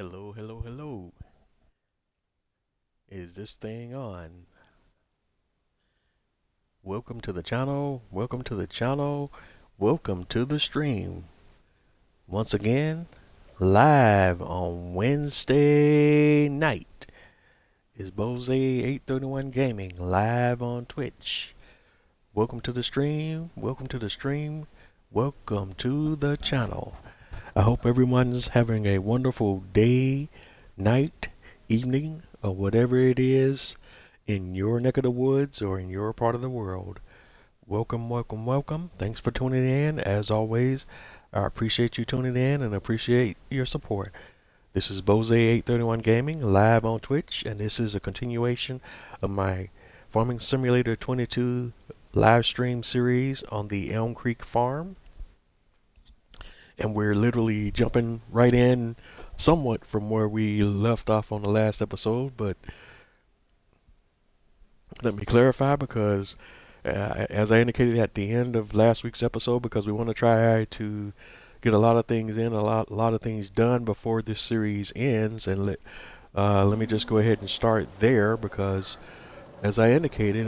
Hello, hello, hello. Is this thing on? Welcome to the channel. Welcome to the channel. Welcome to the stream. Once again, live on Wednesday night is Bose 831 Gaming live on Twitch. Welcome to the stream. Welcome to the stream. Welcome to the channel. I hope everyone's having a wonderful day, night, evening, or whatever it is in your neck of the woods or in your part of the world. Welcome, welcome, welcome. Thanks for tuning in. As always, I appreciate you tuning in and appreciate your support. This is Bose 831 Gaming live on Twitch, and this is a continuation of my Farming Simulator 22 live stream series on the Elm Creek farm. And we're literally jumping right in somewhat from where we left off on the last episode, but let me clarify because as I indicated at the end of last week's episode, because we want to try to get a lot of things in, a lot of things done before this series ends, and let me just go ahead and start there because as I indicated,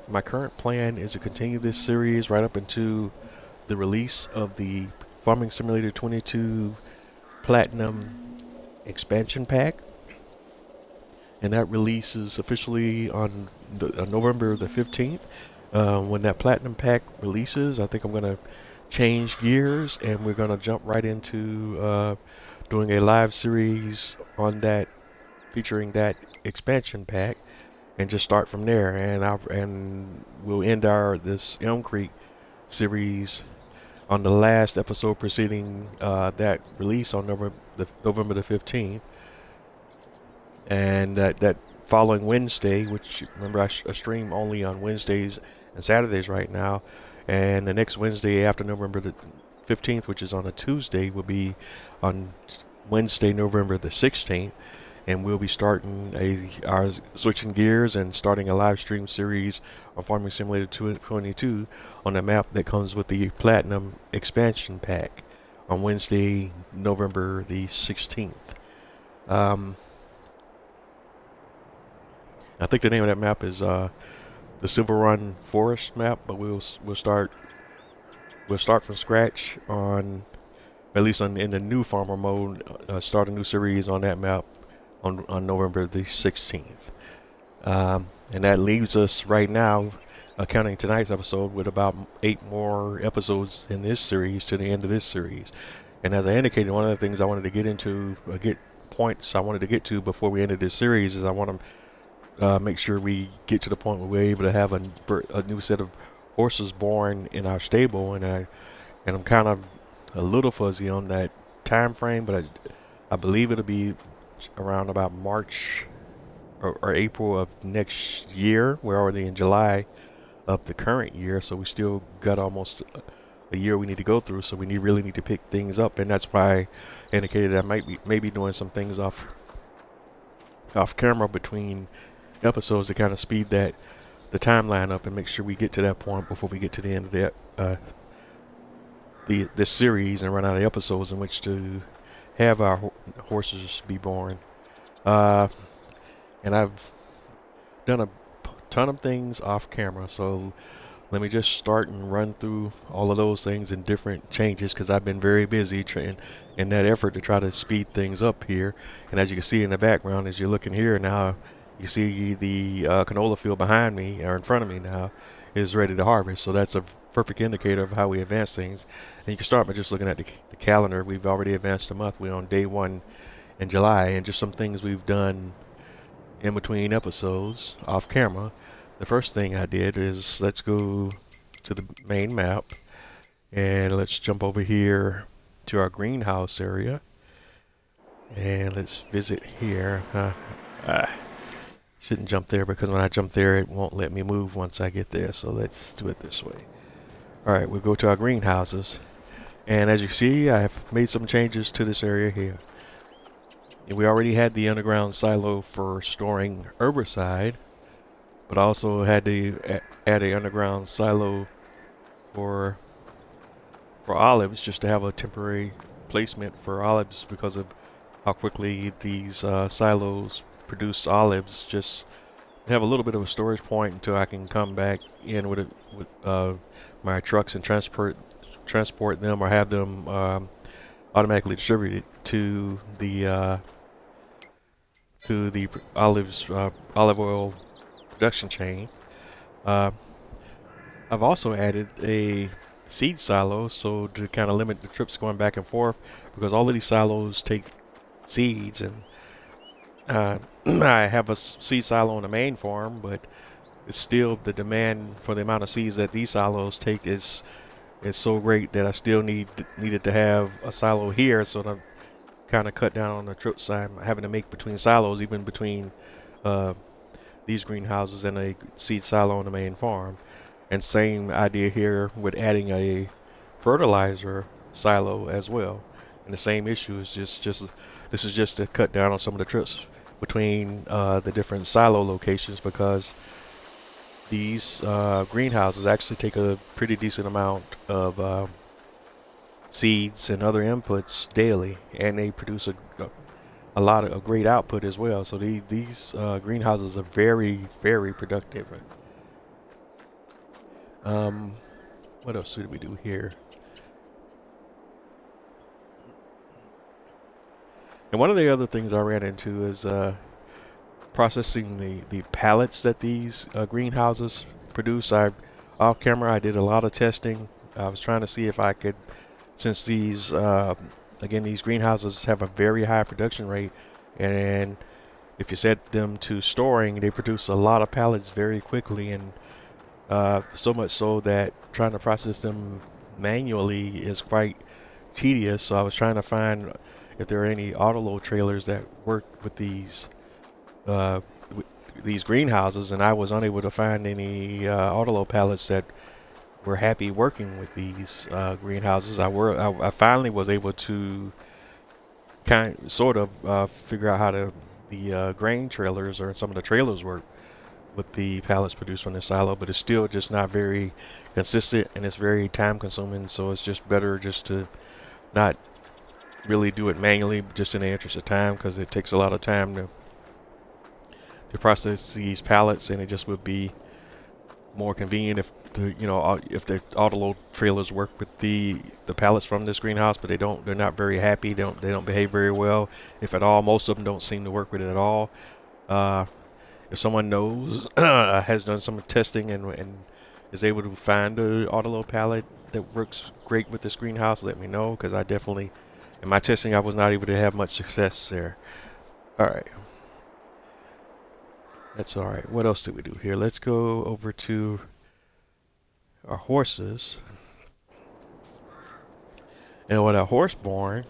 my current plan is to continue this series right up into the release of the Farming Simulator 22 Platinum expansion pack, and that releases officially on November the 15th. When that Platinum pack releases, I think I'm going to change gears and we're going to jump right into doing a live series on that, featuring that expansion pack, and just start from there. And we'll end this Elm Creek series on the last episode preceding that release on November the 15th. And that following Wednesday, which remember I stream only on Wednesdays and Saturdays right now, and the next Wednesday after November the 15th, which is on a Tuesday, will be on Wednesday, November the 16th, and we'll be starting our switching gears and starting a live stream series on Farming Simulator 22 on the map that comes with the Platinum expansion pack on Wednesday, November the 16th. I think the name of that map is the Silver Run Forest map, but we'll start from scratch on, at least in the new farmer mode, start a new series on that map on November the 16th. And that leaves us right now, counting tonight's episode, with about 8 more episodes in this series to the end of this series. And as I indicated, one of the things I wanted to get into, points I wanted to get to before we ended this series, is I want to make sure we get to the point where we're able to have a new set of horses born in our stable, and I'm kind of a little fuzzy on that time frame, but I believe it'll be around about March or April of next year. We're already in July of the current year, so we still got almost a year we need to go through. So we really need to pick things up, and that's why I indicated I maybe doing some things off camera between episodes to kind of speed the timeline up and make sure we get to that point before we get to the end of this series and run out of episodes in which to have our horses be born. And I've done a ton of things off camera, so let me just start and run through all of those things and different changes, because I've been very busy in that effort to try to speed things up here. And as you can see in the background, as you're looking here now, you see the canola field behind me, or in front of me now, is ready to harvest. So that's a perfect indicator of how we advance things. And you can start by just looking at the calendar. We've already advanced a month. We're on day 1 in July, and just some things we've done in between episodes off camera. The first thing I did is, let's go to the main map and let's jump over here to our greenhouse area, and let's visit here. Shouldn't jump there, because when I jump there it won't let me move once I get there, so let's do it this way. Alright, we'll go to our greenhouses, and as you see, I have made some changes to this area here. We already had the underground silo for storing herbicide, but I also had to add an underground silo for olives, just to have a temporary placement for olives because of how quickly these silos produce olives. Just have a little bit of a storage point until I can come back in with my trucks and transport them or have them automatically distributed to the olive oil production chain. Uh, I've also added a seed silo, so to kind of limit the trips going back and forth, because all of these silos take seeds, and I have a seed silo on the main farm, but it's still the demand for the amount of seeds that these silos take is so great that I still needed to have a silo here, so to kind of cut down on the trips I'm having to make between silos, even between uh, these greenhouses and a seed silo on the main farm. And same idea here with adding a fertilizer silo as well. And the same issue is just this is just to cut down on some of the trips between the different silo locations, because these greenhouses actually take a pretty decent amount of seeds and other inputs daily, and they produce a lot of a great output as well. So these greenhouses are very productive. Um, what else did we do here? And one of the other things I ran into is processing the pallets that these greenhouses produce. Off camera, I did a lot of testing. I was trying to see if I could, since these again, these greenhouses have a very high production rate, and if you set them to storing, they produce a lot of pallets very quickly, and so much so that trying to process them manually is quite tedious. So I was trying to find if there are any autoload trailers that work uh, with these greenhouses, and I was unable to find any autoload pallets that were happy working with these greenhouses. I finally was able to sort of figure out how the grain trailers or some of the trailers work with the pallets produced from the silo, but it's still just not very consistent, and it's very time consuming. So it's just better just to not really do it manually, just in the interest of time, because it takes a lot of time to process these pallets, and it just would be more convenient if if the autoload trailers work with the pallets from this greenhouse, but they're not very happy. They don't behave very well, if at all. Most of them don't seem to work with it at all. Uh, if someone knows has done some testing and is able to find a autoload pallet that works great with this greenhouse, let me know, because I definitely, in my testing, I was not able to have much success there. All right, that's all right. What else did we do here? Let's go over to our horses. And with a horse barn,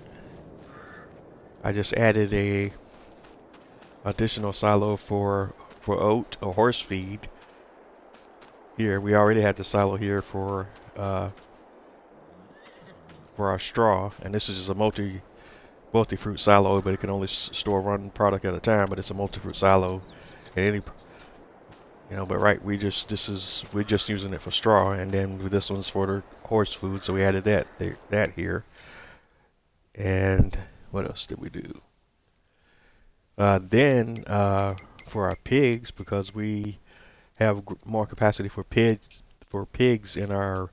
I just added a additional silo for oat or horse feed. Here we already had the silo here for our straw, and this is just a multi-fruit silo, but it can only store one product at a time. But it's a multi-fruit silo, and but right, we're just using it for straw, and then this one's for the horse food, so we added that here. And what else did we do? Then for our pigs, because we have more capacity for pigs in our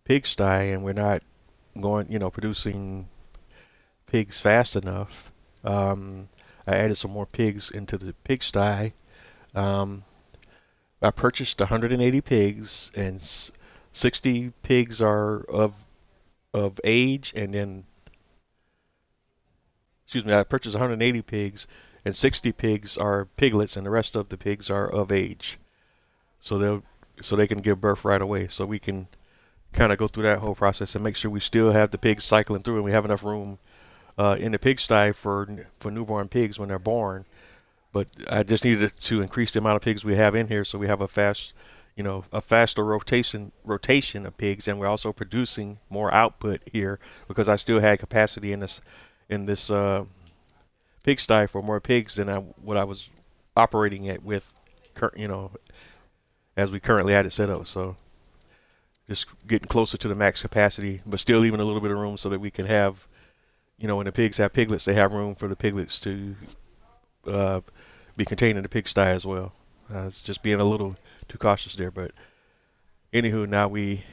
pigsty, and we're not producing pigs fast enough. I added some more pigs into the pigsty. I purchased 180 pigs, and 60 pigs are of age, and then, excuse me, I purchased 180 pigs, and 60 pigs are piglets, and the rest of the pigs are of age. So they can give birth right away. So we can kind of go through that whole process and make sure we still have the pigs cycling through, and we have enough room in the pigsty for newborn pigs when they're born. But I just needed to increase the amount of pigs we have in here, so we have a faster rotation of pigs, and we're also producing more output here, because I still had capacity in this pigsty for more pigs than what I was operating at with, as we currently had it set up. So just getting closer to the max capacity, but still leaving a little bit of room so that we can have you know, when the pigs have piglets, they have room for the piglets to uh, be contained in the pigsty as well. It's just being a little too cautious there, but anywho, now we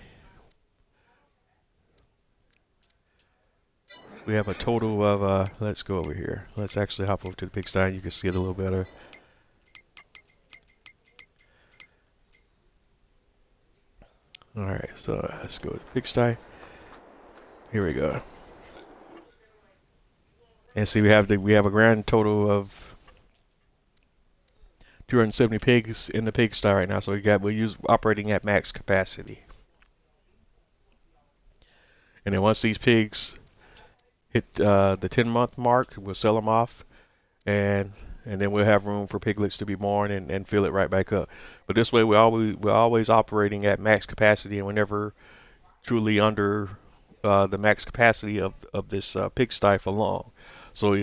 have a total of let's go over here. Let's actually hop over to the pigsty. You can see it a little better. All right, so let's go to the pigsty. Here we go. And see, we have a grand total of 270 pigs in the pigsty right now. So we're operating at max capacity. And then once these pigs hit the 10-month mark, we'll sell them off, and then we'll have room for piglets to be born and fill it right back up. But this way, we're always operating at max capacity, and we're never truly under the max capacity of this pigsty for long. So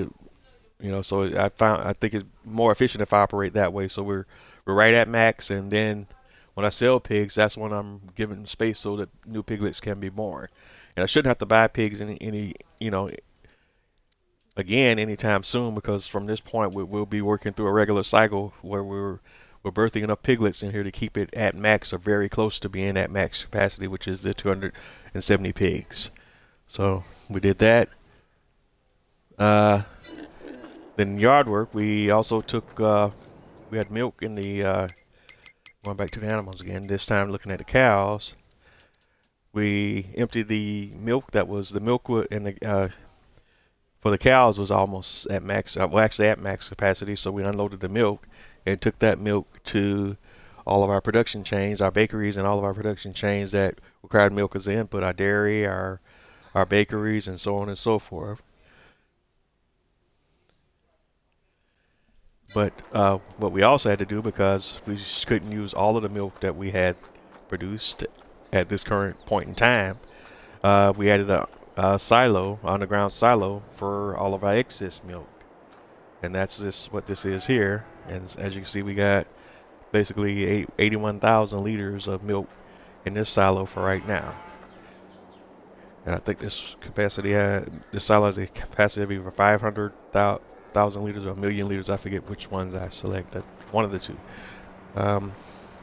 so I think it's more efficient if I operate that way. So we're right at max, and then when I sell pigs, that's when I'm giving space so that new piglets can be born. And I shouldn't have to buy pigs any again anytime soon, because from this point we'll be working through a regular cycle where we're birthing enough piglets in here to keep it at max or very close to being at max capacity, which is the 270 pigs. So we did that. Then yard work, we also took we had milk in the going back to the animals again, this time looking at the cows. We emptied the milk that was the milk in the for the cows was almost at max, well actually at max capacity, so we unloaded the milk and took that milk to all of our production chains, our bakeries and all of our production chains that required milk as an input, our dairy, our bakeries, and so on and so forth. But what we also had to do, because we just couldn't use all of the milk that we had produced at this current point in time, we added a silo, underground silo, for all of our excess milk. And that's what this is here. And as you can see, we got basically 81,000 liters of milk in this silo for right now. And I think this silo has a capacity of either 500,000 liters or 1,000,000 liters. I forget which ones I selected. One of the two.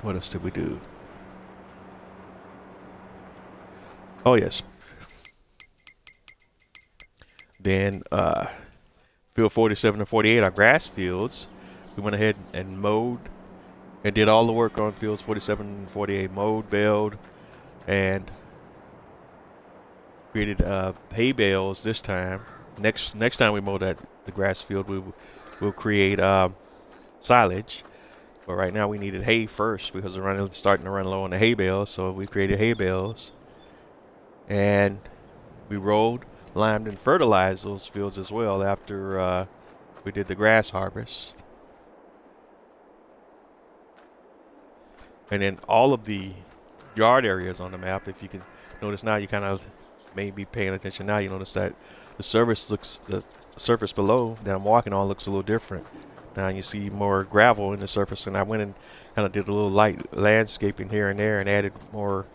What else did we do? Oh yes. Then field 47 and 48 are grass fields. We went ahead and mowed and did all the work on fields 47 and 48. Mowed, baled, and created hay bales this time. Next time we mow the grass field, we'll create silage. But right now we needed hay first because we're starting to run low on the hay bales. So we created hay bales, and we rolled, limed, and fertilized those fields as well after we did the grass harvest. And then all of the yard areas on the map, if you can notice now, you kind of may be paying attention now, you notice that the surface below that I'm walking on looks a little different. Now you see more gravel in the surface, and I went and kind of did a little light landscaping here and there and added more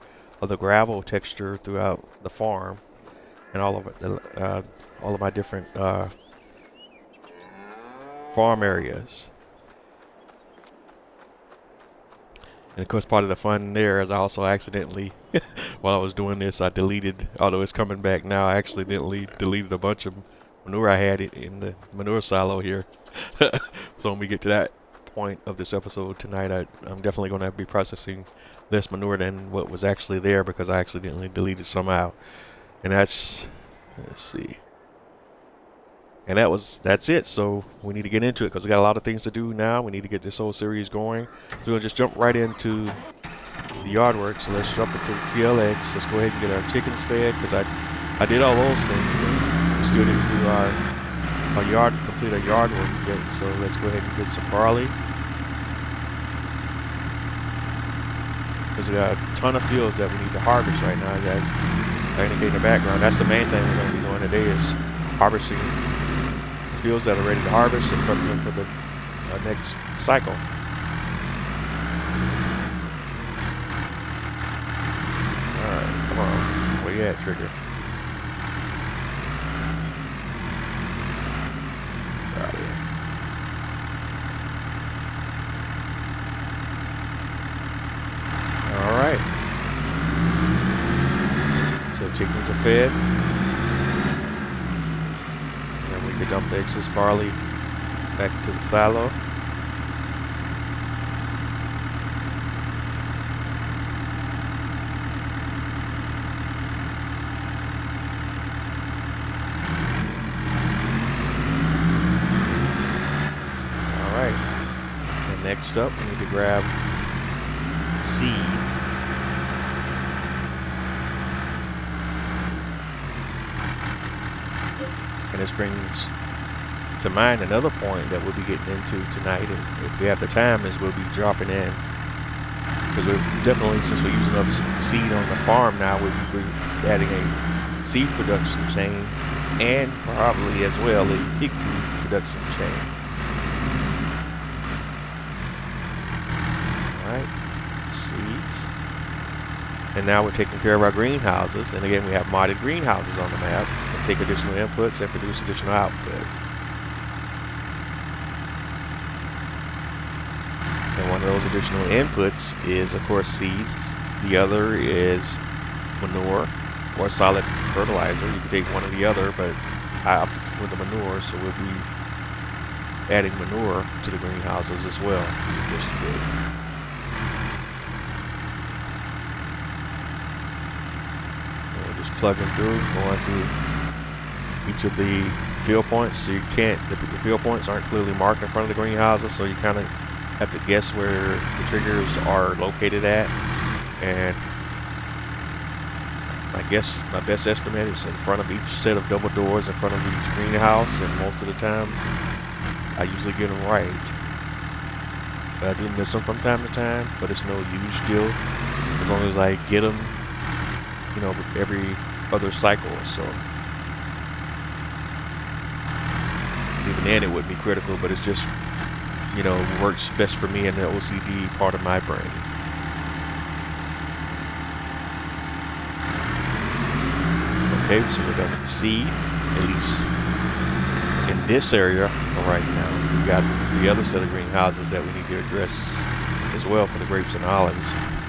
of the gravel texture throughout the farm and all of my different farm areas. And of course, part of the fun there is I also accidentally, while I was doing this, I deleted, although it's coming back now, I accidentally deleted a bunch of manure I had in the manure silo here. So when we get to that point of this episode tonight, I'm definitely going to be processing less manure than what was actually there because I accidentally deleted some out. And let's see. And that's it. So we need to get into it because we got a lot of things to do now. We need to get this whole series going. So we'll just jump right into the yard work. So let's jump into the TLX. Let's go ahead and get our chickens fed because I did all those things and we still didn't do complete our yard work yet. So let's go ahead and get some barley. Because we got a ton of fields that we need to harvest right now, guys. I indicate in the background. That's the main thing we're going to be doing today is harvesting fields that are ready to harvest and prepping them for the next cycle. Alright, come on. Where you at, Trigger? chickens are fed. And we can dump the excess barley back into the silo. Next up, we need to grab seed. And this brings to mind another point that we'll be getting into tonight, and if we have the time, is we'll be dropping in, because we're definitely, since we're using enough seed on the farm now, we'll be adding a seed production chain and probably as well a pig food production chain. Seeds. And now we're taking care of our greenhouses, and again we have modded greenhouses on the map and take additional inputs and produce additional outputs. And one of those additional inputs is of course seeds. The other is manure or solid fertilizer. You can take one or the other, but I opted for the manure, so we'll be adding manure to the greenhouses as well just a bit. Just plugging through, going through each of the field points. So you can't, the field points aren't clearly marked in front of the greenhouses, so you kind of have to guess where the triggers are located at. And I guess my best estimate is in front of each set of double doors in front of each greenhouse, and most of the time I usually get them right. But I do miss them from time to time, but it's no huge deal as long as I get them, you know, every other cycle or so. Even then it wouldn't be critical, but it's just, you know, works best for me in the OCD part of my brain. Okay, so we're done with the seed, at least in this area for right now. We got the other set of greenhouses that we need to address as well for the grapes and olives.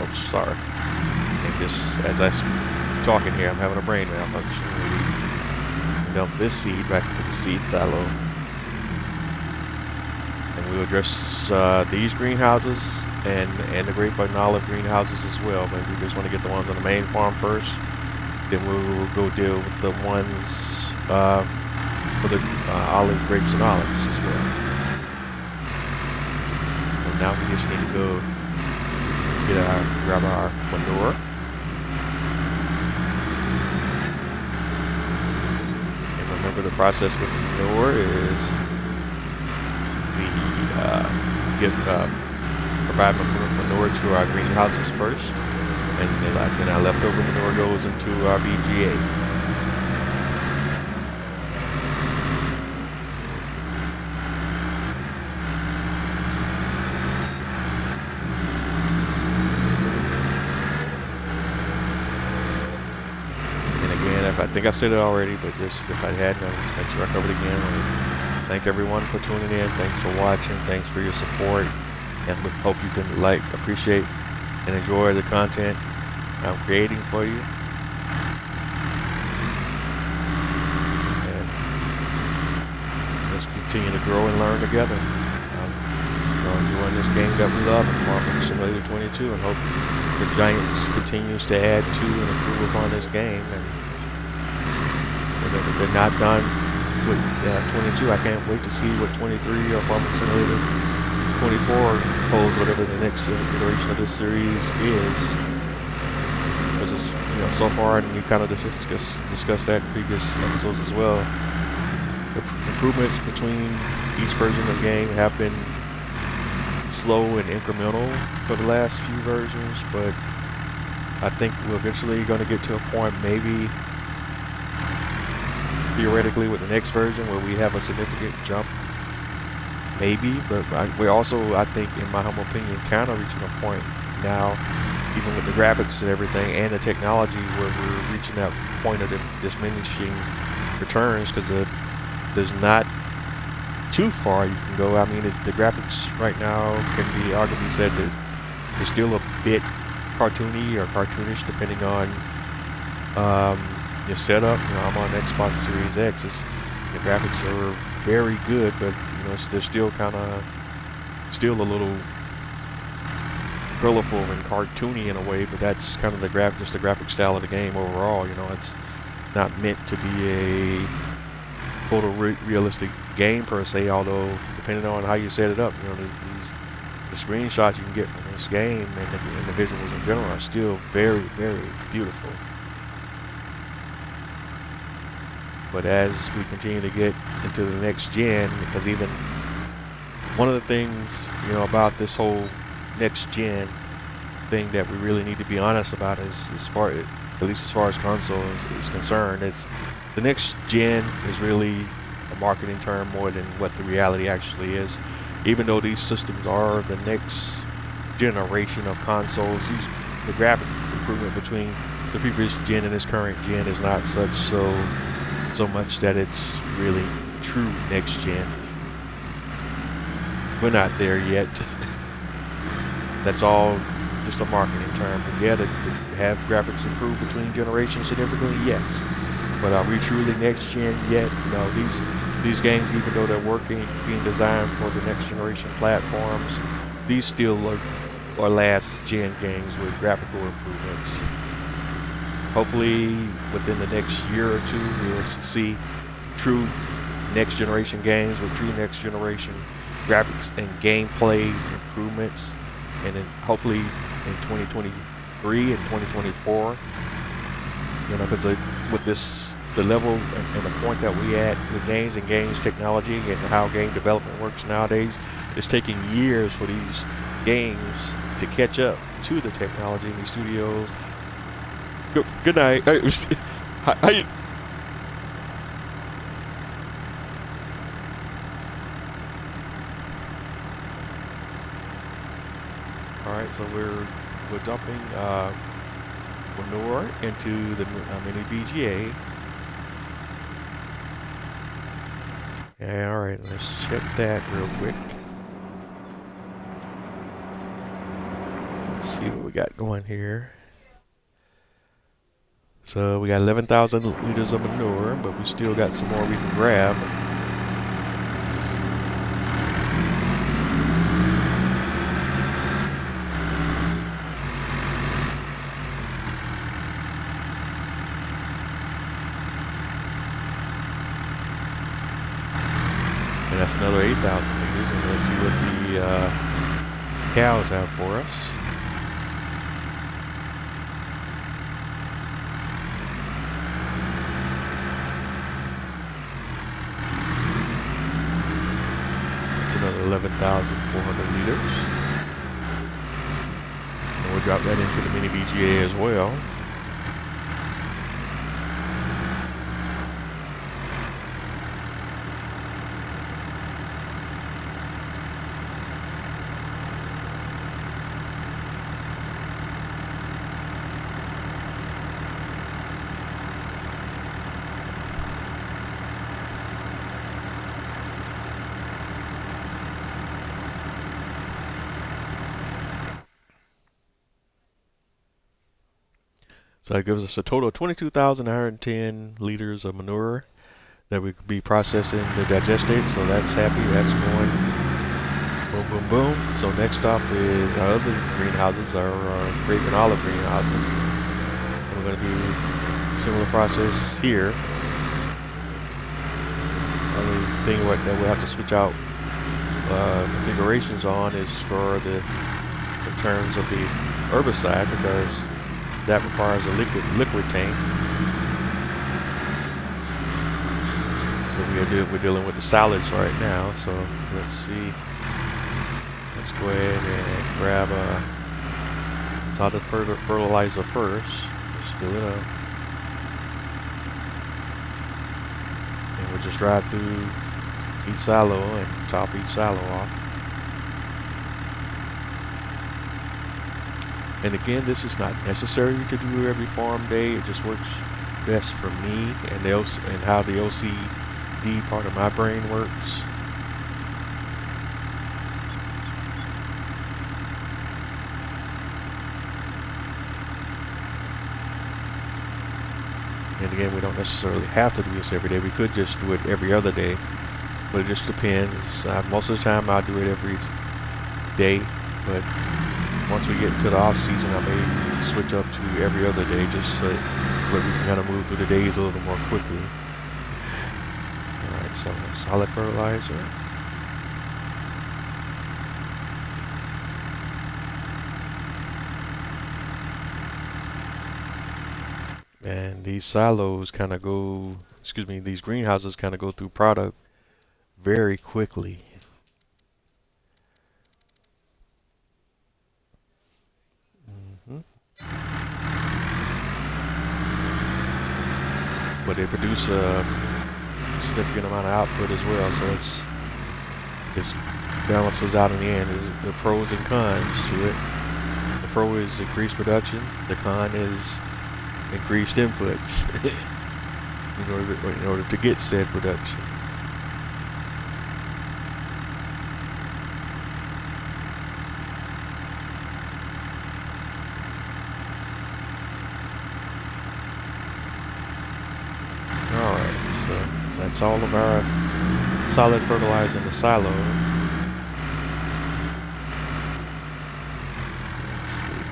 Oh, sorry. And just as I'm talking here, I'm having a brain malfunction. We dump this seed back into the seed silo. And we'll address these greenhouses and the grape and olive greenhouses as well. But we just want to get the ones on the main farm first. Then we'll go deal with the ones for the olive, grapes, and olives as well. So now we just need to go grab our manure. And remember, the process with manure is we provide manure to our greenhouses first, and then our leftover manure goes into our BGA. I think I've said it already, but just if I hadn't, I'll just make sure I covered it again. Thank everyone for tuning in. Thanks for watching. Thanks for your support. And hope you can appreciate, and enjoy the content I'm creating for you. And let's continue to grow and learn together. I'm enjoying this game that we love, Farming Simulator 22, and hope the Giants continues to add to and improve upon this game. And if they're not done with 22, I can't wait to see what 23 or Farming Simulator 24 holds, whatever the next iteration of this series is. Because it's, you know, so far, and we kind of discussed that in previous episodes as well, the improvements between each version of the game have been slow and incremental for the last few versions, but I think we're eventually going to get to a point, maybe theoretically with the next version, where we have a significant jump, maybe. But we're also, I think, in my humble opinion, kind of reaching a point now, even with the graphics and everything and the technology, where we're reaching that point of diminishing returns, because there's not too far you can go. I mean, the graphics right now can be arguably said that they're still a bit cartoony or cartoonish, depending on your setup. I'm on Xbox Series X. The graphics are very good, but they're still kind of still a little colorful and cartoony in a way. But that's kind of just the graphic style of the game overall. It's not meant to be a photorealistic game per se. Although depending on how you set it up, the screenshots you can get from this game and the visuals in general are still very, very beautiful. But as we continue to get into the next gen, because even one of the things, about this whole next gen thing that we really need to be honest about is, at least as far as consoles is concerned, it's the next gen is really a marketing term more than what the reality actually is. Even though these systems are the next generation of consoles, the graphic improvement between the previous gen and this current gen is not so much that it's really true next gen. We're not there yet. That's all just a marketing term. And yeah, to have graphics improve between generations significantly, yes. But are we truly next gen yet? No. These games, even though they're being designed for the next generation platforms, these still are last gen games with graphical improvements. Hopefully, within the next year or two, we'll see true next generation games with true next generation graphics and gameplay improvements. And then hopefully in 2023 and 2024, because with the level and the point that we at with games and games technology and how game development works nowadays, it's taking years for these games to catch up to the technology in these studios. Good night. How you? All right, so we're dumping manure into the mini BGA. Yeah, all right, let's check that real quick. Let's see what we got going here. So we got 11,000 liters of manure, but we still got some more we can grab. And that's another 8,000 liters, and let's see what the cows have for us. Another 11,400 liters. And we'll drop that into the mini BGA as well. So that gives us a total of 22,910 liters of manure that we could be processing the digestate. So that's happy. That's going boom, boom, boom. So next stop is our other greenhouses, our grape and olive greenhouses. And we're going to do a similar process here. Only thing that we'll have to switch out configurations on is for in terms of the herbicide, because that requires a liquid tank. But we're dealing with the solids right now, so let's see. Let's go ahead and grab a solid fertilizer first. Let's fill it up. And we'll just ride through each silo and top each silo off. And again, this is not necessary to do every farm day. It just works best for me and how the OCD part of my brain works. And again, we don't necessarily have to do this every day. We could just do it every other day, but it just depends. Most of the time, I'll do it every day, but once we get into the off season, I may switch up to every other day, just so that we can kind of move through the days a little more quickly. All right, so solid fertilizer. And these silos kind of go, these greenhouses kind of go through product very quickly. But they produce a significant amount of output as well, so it's balances out in the end. There's the pros and cons to it. The pro is increased production. The con is increased inputs in order to get said production. Alright, so that's all of our solid fertilizer in the silo. Let's see.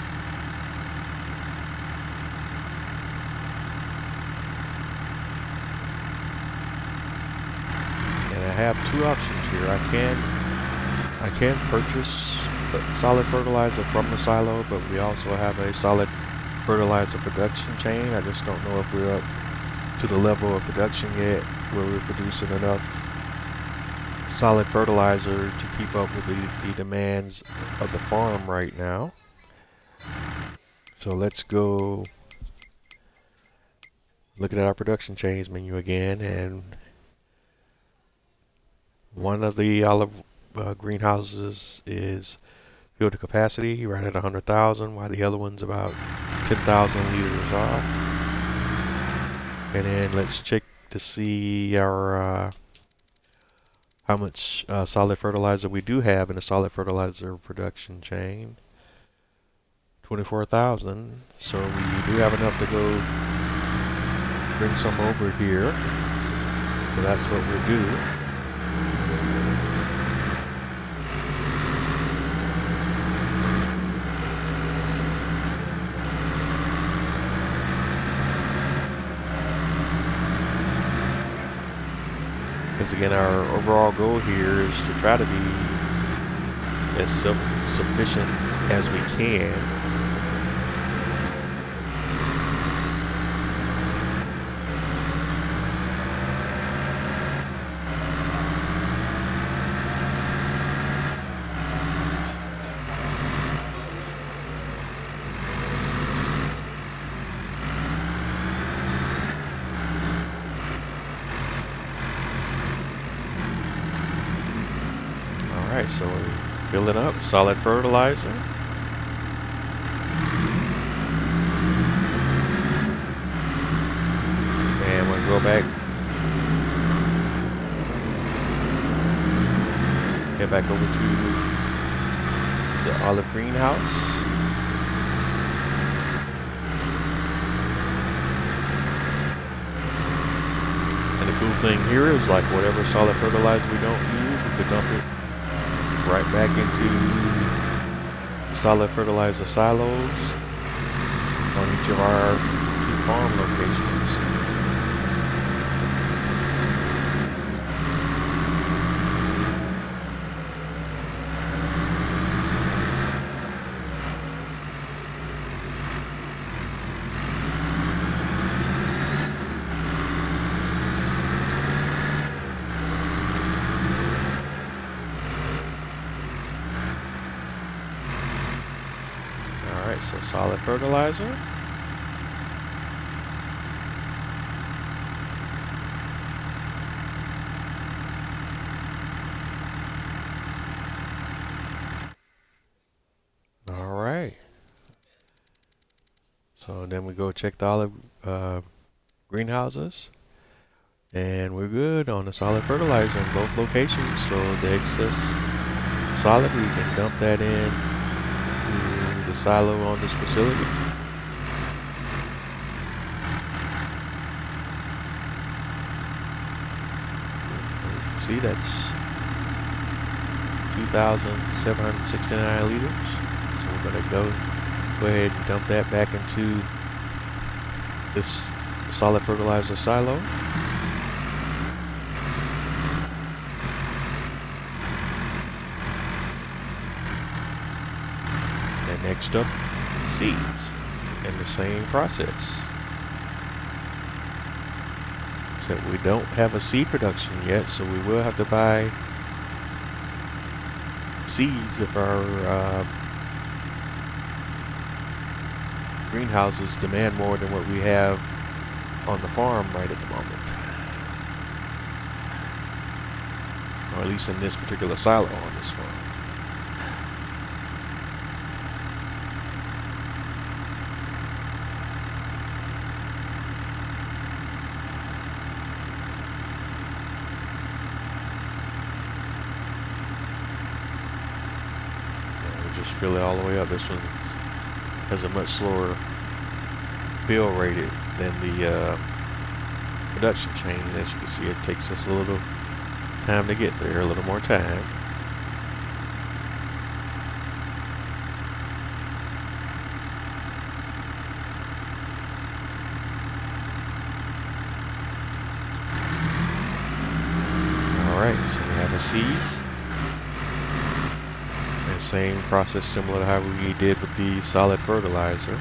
And I have two options here. I can purchase solid fertilizer from the silo, but we also have a solid fertilizer production chain. I just don't know if we're up to the level of production yet where we're producing enough solid fertilizer to keep up with the demands of the farm right now. So let's go look at our production chains menu again, and one of the olive greenhouses is filled to capacity right at 100,000, while the other one's about 10,000 liters off. And then let's check to see our how much solid fertilizer we do have in the solid fertilizer production chain. 24,000. So we do have enough to go bring some over here. So that's what we'll do. Because again, our overall goal here is to try to be as self-sufficient as we can. Alright, so we're filling up solid fertilizer. And we'll go back, head back over to the olive greenhouse. And the cool thing here is, like, whatever solid fertilizer we don't use, we could dump it right back into solid fertilizer silos on each of our 2 farm locations. Alright, so solid fertilizer. Alright. So then we go check the olive greenhouses. And we're good on the solid fertilizer in both locations. So the excess solid, we can dump that in to the silo on this facility. see, that's 2,769 liters. So we're going to go ahead and dump that back into this solid fertilizer silo. And next up, seeds, in the same process. Except we don't have a seed production yet, so we will have to buy seeds if our greenhouses demand more than what we have on the farm right at the moment. Or at least in this particular silo on this farm. Just fill it all the way up. This one has a much slower fill rate than the production chain. As you can see, it takes us a little time to get there, a little more time. Alright, so we have the seeds. Same process similar to how we did with the solid fertilizer.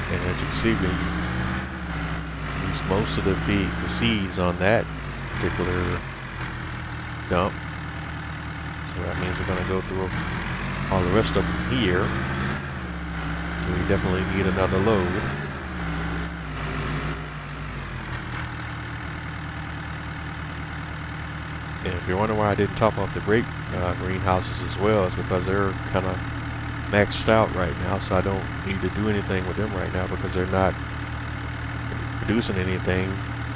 And as you can see, we use most of the seeds on that particular dump. So that means we're going to go through all the rest of them here. So we definitely need another load. And if you're wondering why I didn't top off the grape greenhouses as well, it's because they're kind of maxed out right now. So I don't need to do anything with them right now because they're not producing anything,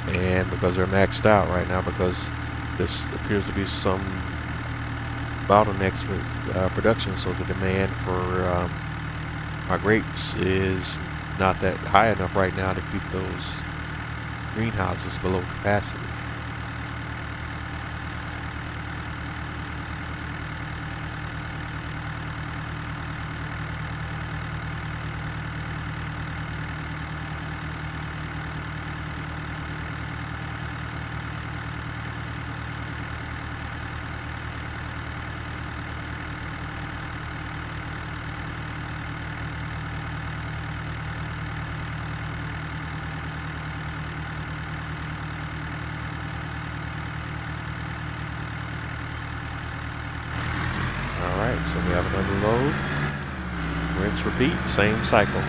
and because they're maxed out right now because this appears to be some bottlenecks with production. So the demand for our grapes is not that high enough right now to keep those greenhouses below capacity. Alright, so we have another load. Rinse, repeat, same cycle.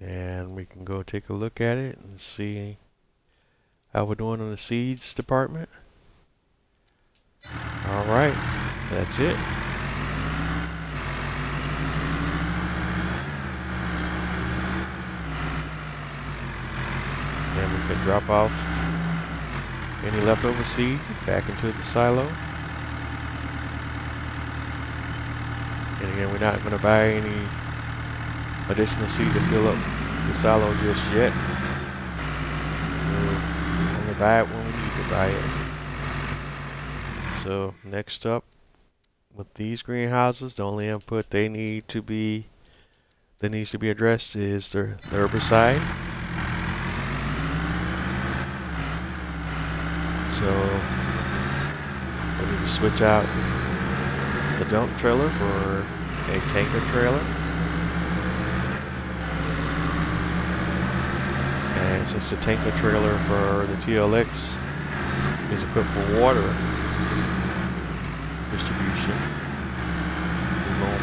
And we can go take a look at it and see how we're doing in the seeds department. Alright, that's it. And we can drop off any leftover seed back into the silo. And again, we're not going to buy any additional seed to fill up the silo just yet. We'll only buy it when we need to buy it. So next up, with these greenhouses, the only input that needs to be addressed is the herbicide. So we need to switch out the dump trailer for a tanker trailer. And since the tanker trailer for the TLX is equipped for water distribution, we will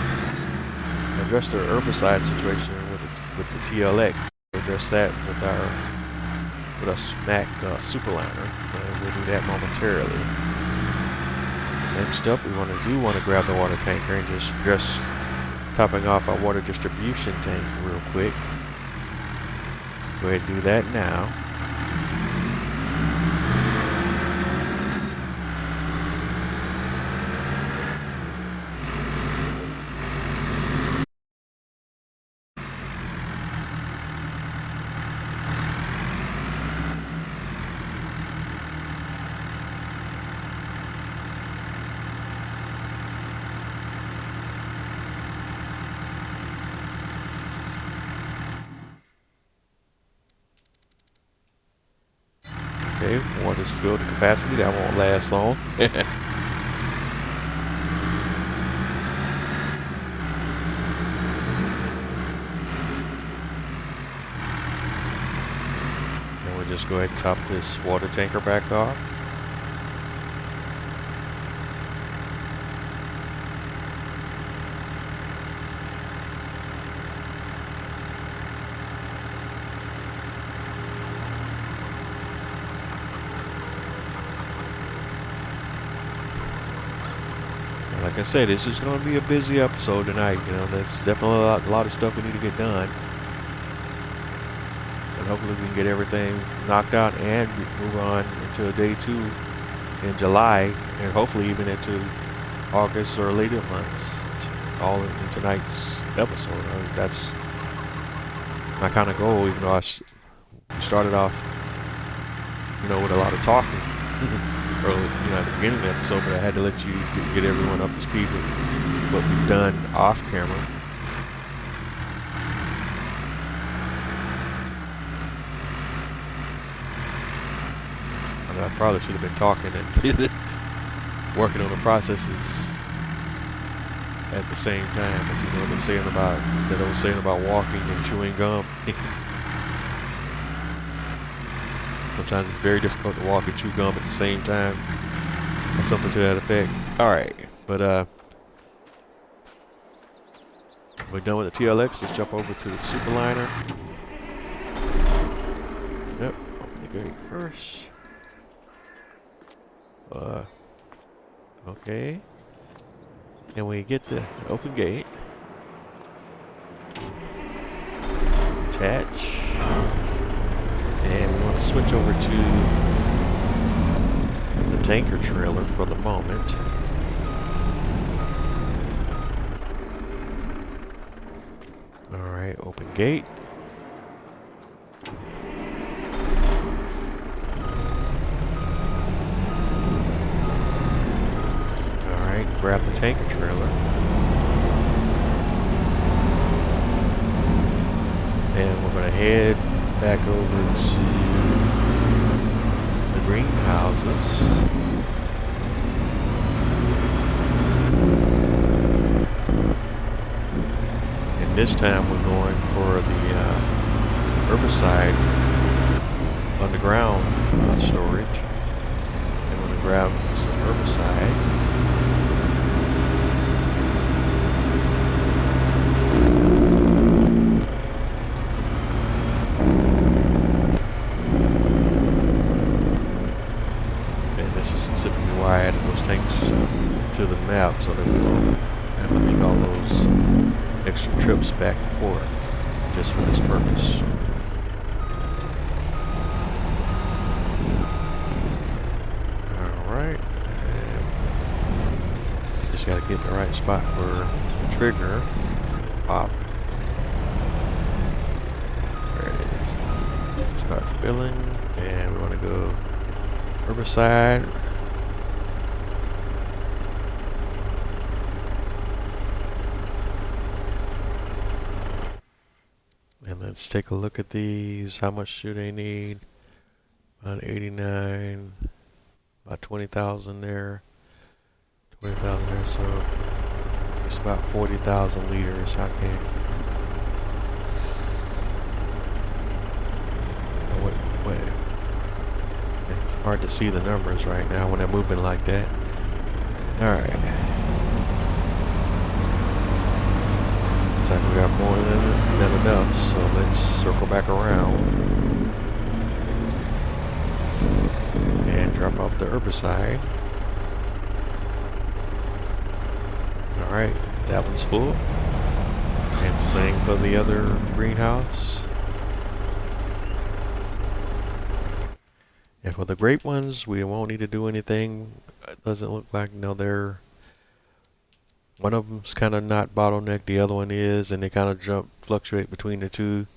address the herbicide situation with the TLX. We'll address that with our SMAC superliner, and we'll do that momentarily. Next up, we want to grab the water tanker and just topping off our water distribution tank real quick. Go ahead and do that now. Okay, water's filled to capacity. That won't last long. And we'll just go ahead and top this water tanker back off. Like I said, this is going to be a busy episode tonight. You know, there's definitely a lot of stuff we need to get done. And hopefully we can get everything knocked out and move on into day 2 in July, and hopefully even into August or later months, all in tonight's episode. That's my kind of goal, even though we started off, you know, with a lot of talking. Early, you know, at the beginning of the episode, but I had to let you get everyone up to speed with what we've done off camera. I mean, I probably should have been talking and working on the processes at the same time, but you know what they're saying about that I was saying about walking and chewing gum. Sometimes it's very difficult to walk and chew gum at the same time. Or something to that effect. Alright, but we're done with the TLX. Let's jump over to the Superliner. Yep, open the gate first. Okay. And we get the open gate. Attach. And we want to switch over to the tanker trailer for the moment. Alright, open gate. Alright, grab the tanker trailer. And we're going to head back over to the greenhouses. And this time we're going for the herbicide underground storage. I'm going to grab some herbicide. I added those tanks to the map so that we don't have to make all those extra trips back and forth just for this purpose. Alright, just got to get in the right spot for the trigger pop. There it is. Start filling, and we want to go herbicide. And let's take a look at these. How much do they need? About 89, about 20,000 there. 20,000 there, so it's about 40,000 liters. Okay. Wait. It's hard to see the numbers right now when they're moving like that. Alright. Looks like we got more than enough, so let's circle back around and drop off the herbicide. Alright, that one's full. And same for the other greenhouse. And for the grape ones, we won't need to do anything. It doesn't look like, they're... One of them's kind of not bottlenecked, the other one is, and they kind of fluctuate between the two.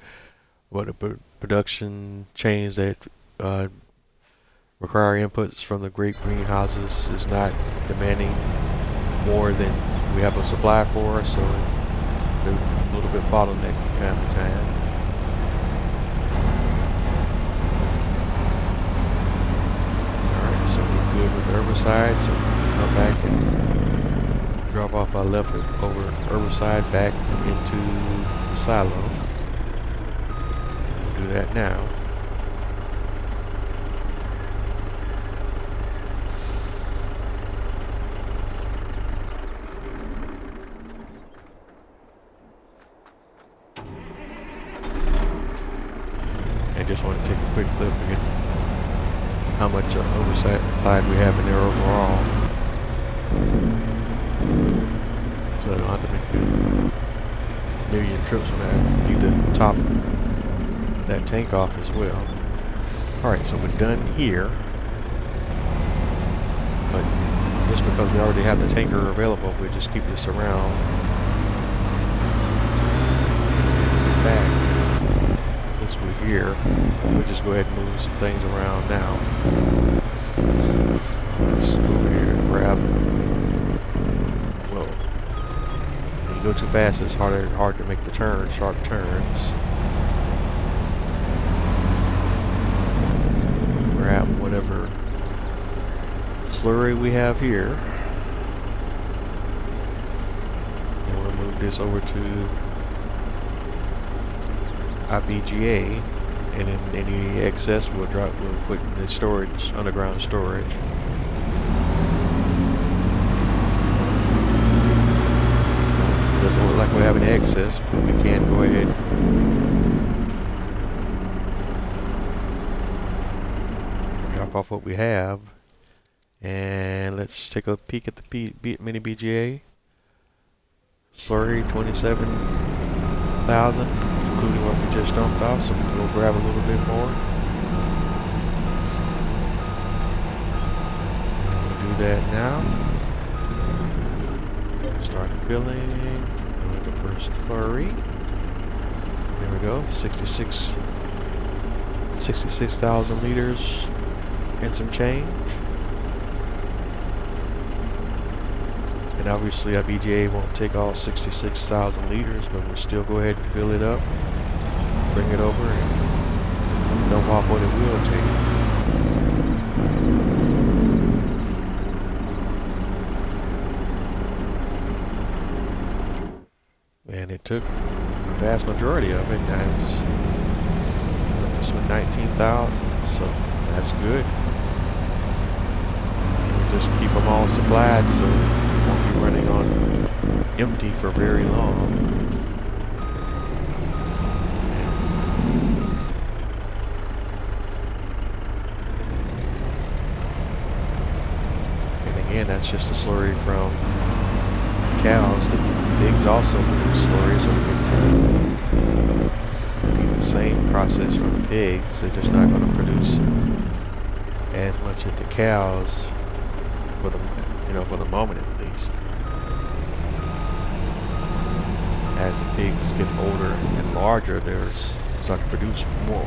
But the production chains that require inputs from the grape greenhouses is not demanding more than we have a supply for, so they're a little bit bottlenecked from time to time. Alright, so we're good with herbicide, so we can come back and drop off our leftover herbicide back into the silo. We'll do that now. Just want to take a quick look at how much herbicide we have in there overall, so I don't have to make a million trips when I need to top that tank off as well. Alright, so we're done here, but just because we already have the tanker available, we just keep this around. In fact, since we're here, we'll just go ahead and move some things around now. So let's go over here and grab. Whoa. When you go too fast, it's hard to make the turn, sharp turns. Grab whatever slurry we have here. And we'll move this over to IBGA, and then any excess we'll put in the storage, underground storage. Doesn't look like we have any excess, but we can go ahead and drop off what we have. And let's take a peek at the mini BGA. Slurry 27,000. Including what we just dumped off, so we'll grab a little bit more. We'll do that now. Start filling. Looking for slurry. There we go. 66,000 liters and some change. And obviously our BGA won't take all 66,000 liters, but we'll still go ahead and fill it up, bring it over, and dump off what it will take. And it took the vast majority of it. Now it's left us with 19,000, so that's good. We'll just keep them all supplied, so won't be running on empty for very long. And again, that's just a slurry from cows. The pigs also produce slurry, so we can repeat the same process from the pigs. They're just not going to produce as much as the cows for the for the moment at least. As the pigs get older and larger, they start to produce more.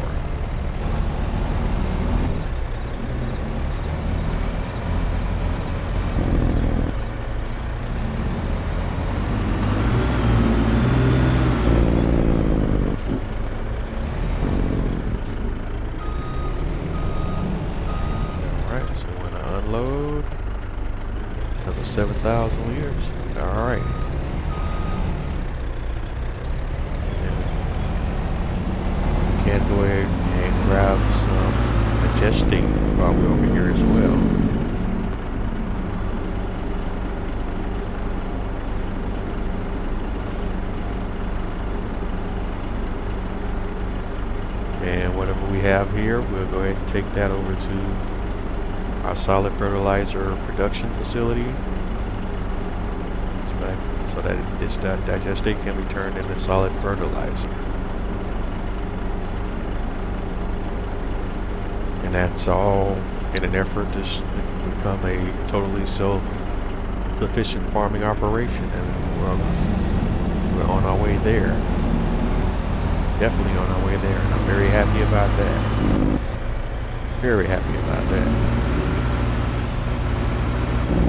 Alright, so we're gonna unload. Another 7,000 liters. Alright. And we can go ahead and grab some Majestic while we're over here as well. And whatever we have here, we'll go ahead and take that over to our solid fertilizer production facility. So so that this digestate can be turned into solid fertilizer. And that's all in an effort to become a totally self-sufficient farming operation, and we're on our way there. Definitely on our way there, and I'm very happy about that. Very happy about that.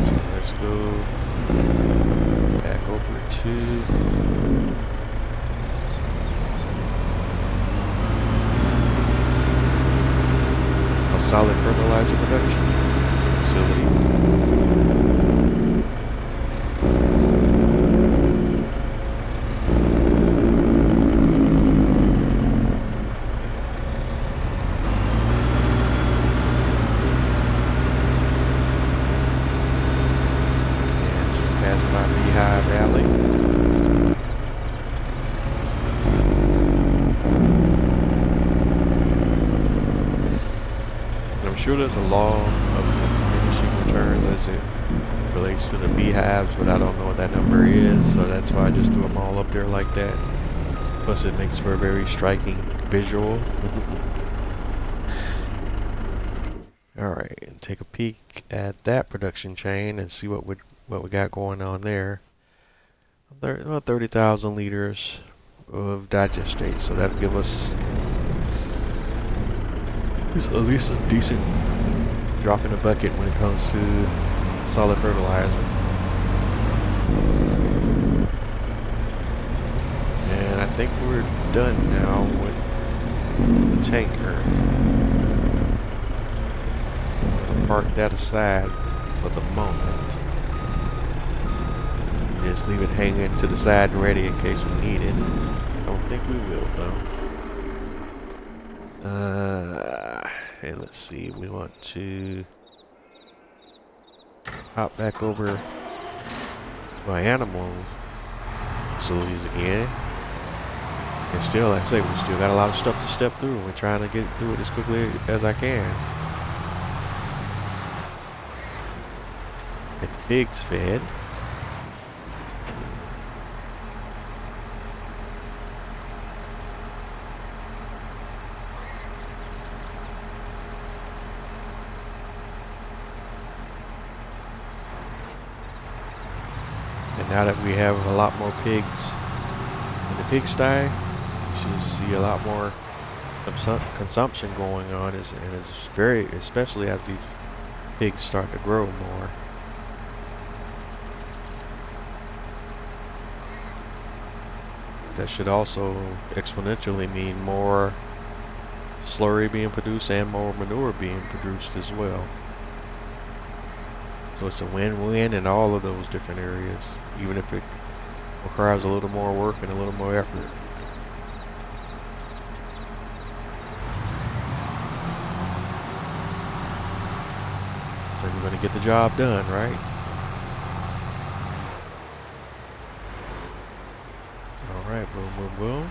So let's go back over to a solid fertilizer production facility. I'm sure there's a law of diminishing returns as it relates to the beehives, but I don't know what that number is, so that's why I just threw them all up there like that. Plus it makes for a very striking visual. Alright, take a peek at that production chain and see what we got going on there. About 30,000 liters of digestate, so that'll give us at least a decent drop in the bucket when it comes to solid fertilizer. And I think we're done now with the tanker. So I'm going to park that aside for the moment. Just leave it hanging to the side and ready in case we need it. Don't think we will though. And let's see, we want to hop back over to our animal facilities again. And still, like I say, we still got a lot of stuff to step through, and we're trying to get through it as quickly as I can. Get the pigs fed. And now that we have a lot more pigs in the pigsty, you should see a lot more consumption going on, and it's very, especially as these pigs start to grow more. That should also exponentially mean more slurry being produced and more manure being produced as well. So it's a win-win in all of those different areas, even if it requires a little more work and a little more effort. So you're going to get the job done, right? Alright, boom, boom, boom.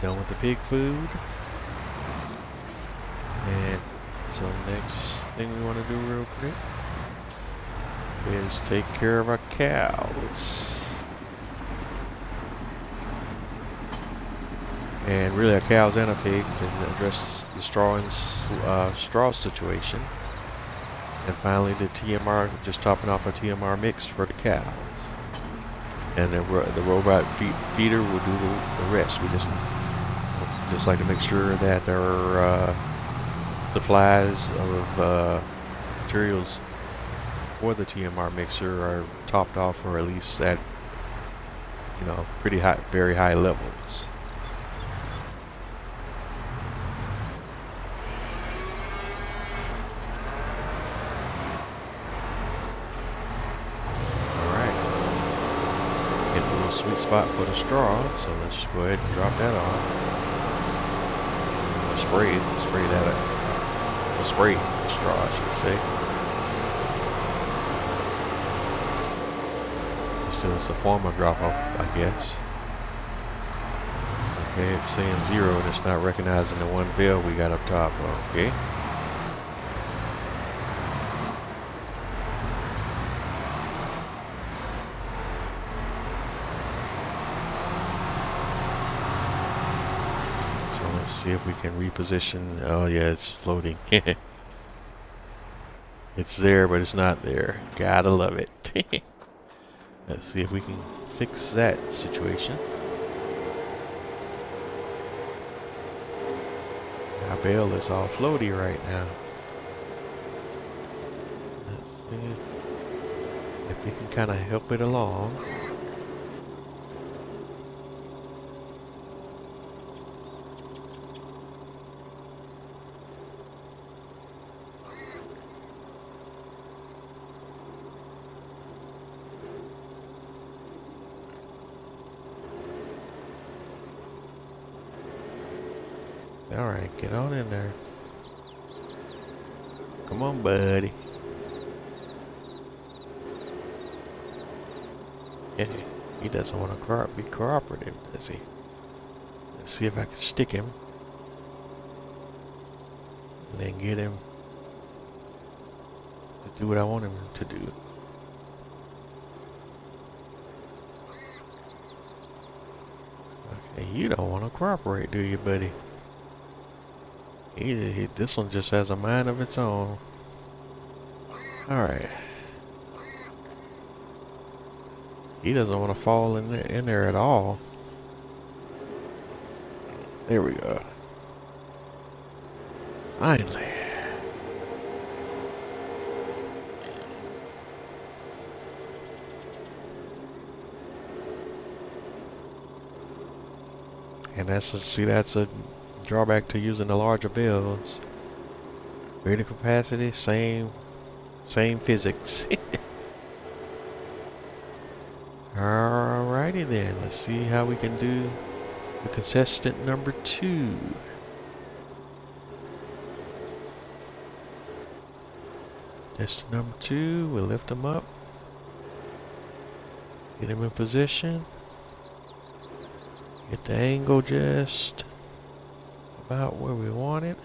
Done with the pig food. And so next thing we want to do real quick is take care of our cows. And really our cows and our pigs, and address the straw situation. And finally the TMR, just topping off our TMR mix for the cows. And the robot feeder will do the rest. We just like to make sure that our supplies of materials for the TMR mixer are topped off, or at least at, you know, pretty high, very high levels. Sweet spot for the straw, so let's go ahead and drop that off. Or spray that up. Or spray the straw, I should say. So it's a form of drop off, I guess. Okay, it's saying 0 and it's not recognizing the one bell we got up top. Okay. Let's see if we can reposition. Oh yeah, it's floating. It's there, but it's not there. Gotta love it. Let's see if we can fix that situation. Our bell is all floaty right now. Let's see if we can kind of help it along. Alright, get on in there. Come on, buddy. He doesn't want to be cooperative, does he? Let's see if I can stick him. And then get him to do what I want him to do. Okay, you don't want to cooperate, do you, buddy? This one just has a mind of its own. Alright. He doesn't want to fall in there at all. There we go. Finally. And that's a drawback to using the larger bells. Greater capacity, same physics. Alrighty then, let's see how we can do the contestant number 2. Contestant number 2, we'll lift him up. Get him in position. Get the angle just about where we want it.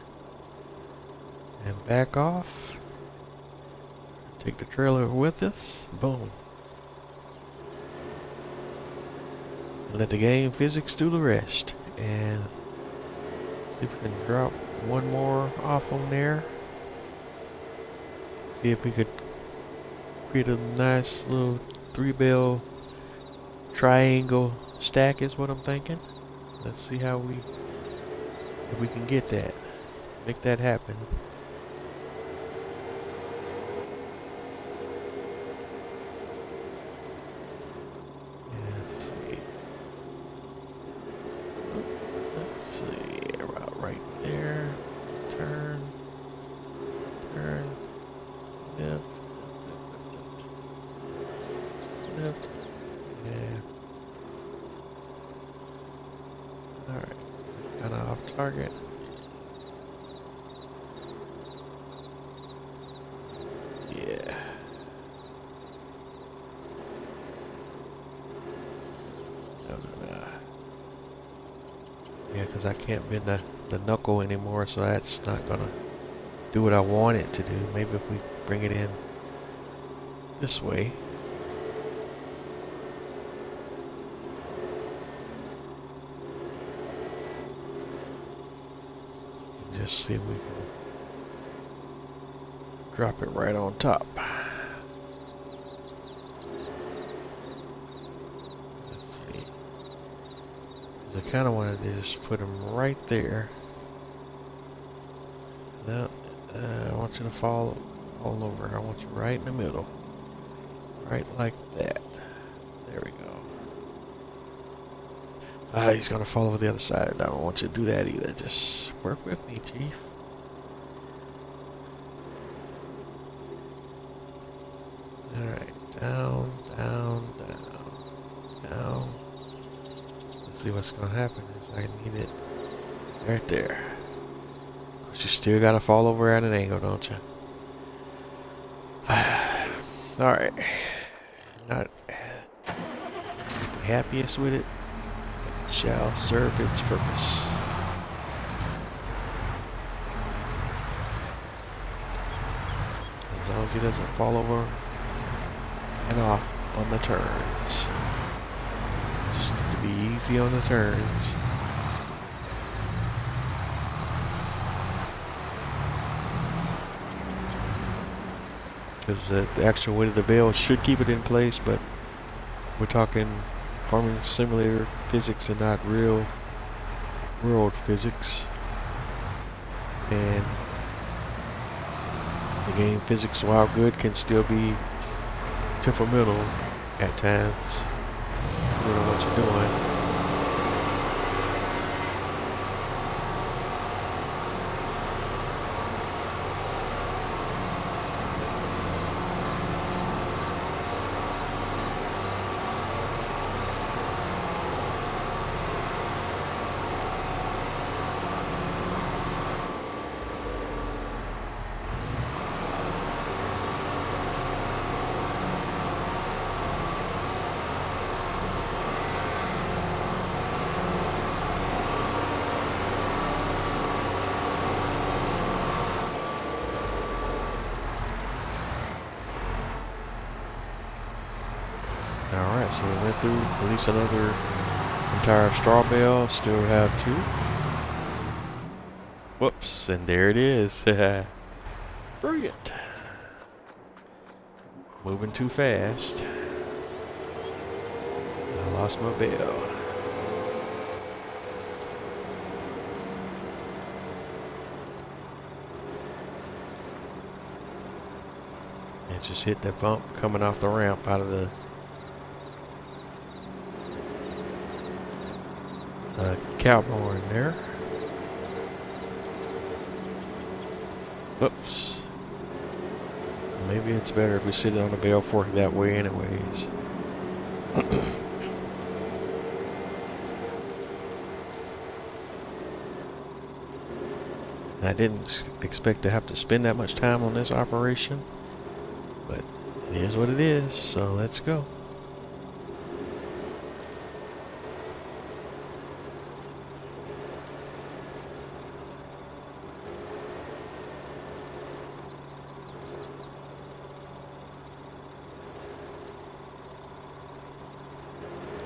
And back off. Take the trailer with us. Boom. Let the game physics do the rest. And see if we can drop one more off on there. See if we could create a nice little 3-bell triangle stack is what I'm thinking. Let's see how if we can get that. Make that happen. Alright, kind of off target. Yeah. No. Yeah, because I can't bend the knuckle anymore, so that's not gonna do what I want it to do. Maybe if we bring it in this way. Just see if we can drop it right on top. Let's see. I kind of wanted to just put them right there. No, I want you to fall all over. I want you right in the middle. Right like that. There we go. He's gonna fall over the other side. I don't want you to do that either. Just work with me, Chief. Alright, down. Let's see what's gonna happen. I need it right there. But you still gotta fall over at an angle, don't you? Alright. Not the happiest with it. Shall serve its purpose. As long as he doesn't fall over and off on the turns. Just need to be easy on the turns. because the actual weight of the bale should keep it in place, but we're talking farming simulator physics and not real world physics. And the game physics, while good, can still be temperamental at times, depending on what you're doing. Alright, so we went through at least another entire straw bale. Still have 2. Whoops, and there it is. Brilliant. Moving too fast. I lost my bale. It just hit that bump coming off the ramp out of the cowboy in there. Oops. Maybe it's better if we sit on the bale fork that way anyways. I didn't expect to have to spend that much time on this operation, but it is what it is, so let's go.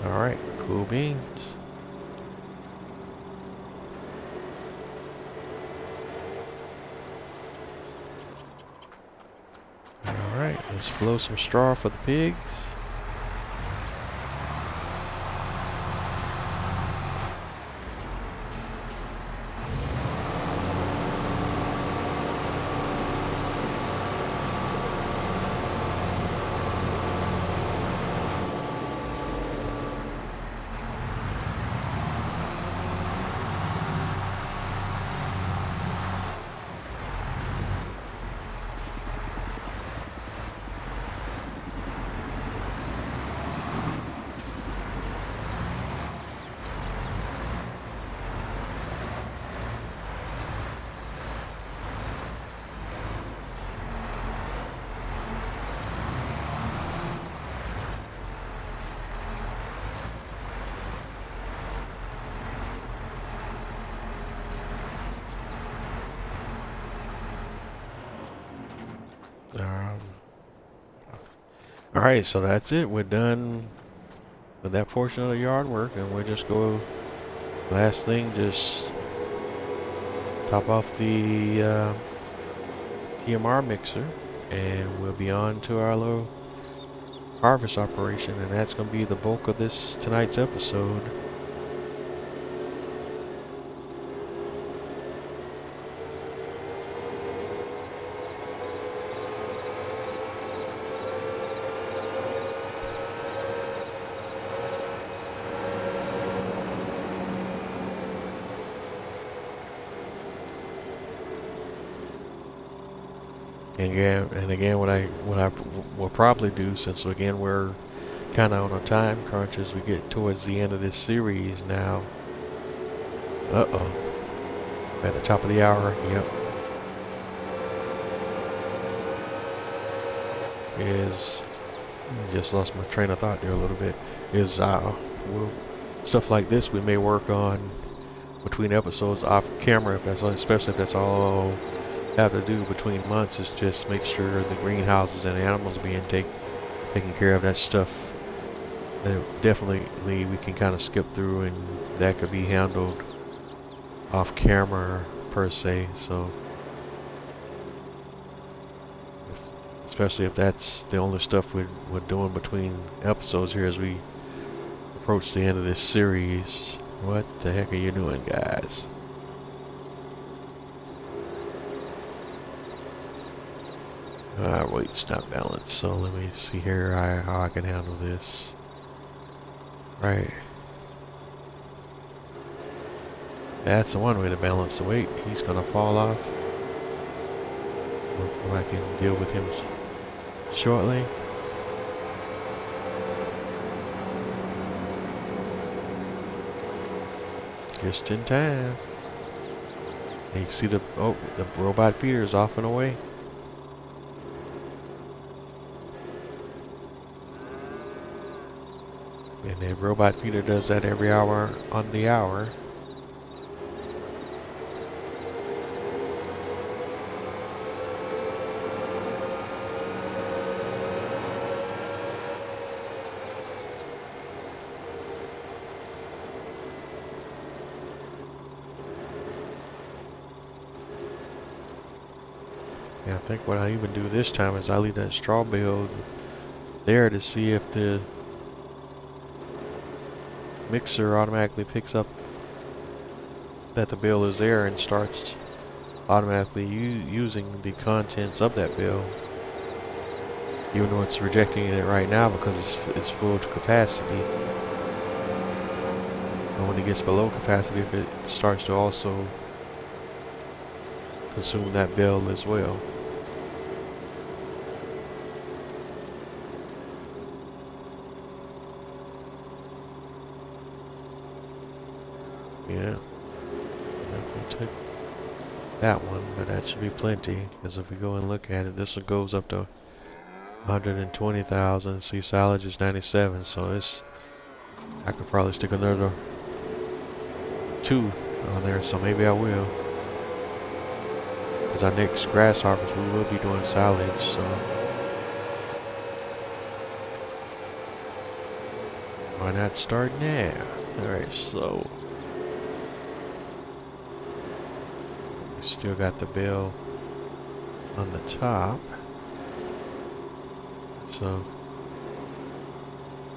Alright, cool beans. Alright, let's blow some straw for the pigs. Alright, so that's it. We're done with that portion of the yard work, and we'll just go last thing, just top off the PMR mixer, and we'll be on to our little harvest operation, and that's going to be the bulk of tonight's episode. And again, what I will probably do, since again we're kind of on a time crunch as we get towards the end of this series now. At the top of the hour. Yep. Just lost my train of thought there a little bit. Stuff like this we may work on between episodes off camera, especially if that's all have to do between months, is just make sure the greenhouses and the animals are being taken care of. That stuff definitely we can kind of skip through, and that could be handled off camera per se. So especially if that's the only stuff we're doing between episodes here as we approach the end of this series. What the heck are you doing, guys? Weight's not balanced, so let me see here how I can handle this. Right. That's the one way to balance the weight. He's gonna fall off. I can deal with him shortly. Just in time. And you can see the robot feeder is off and away. And the robot feeder does that every hour on the hour. Yeah, I think what I even do this time is I leave that straw bale there to see if the mixer automatically picks up that the bale is there and starts automatically using the contents of that bale, even though it's rejecting it right now because it's full to capacity. And when it gets below capacity, if it starts to also consume that bale as well. Yeah, definitely took that one, but that should be plenty, because if we go and look at it, this one goes up to 120,000. See, silage is 97, so I could probably stick another 2 on there, so maybe I will. Because our next grass harvest, we will be doing silage, so why not start now? Alright, so we still got the bale on the top, so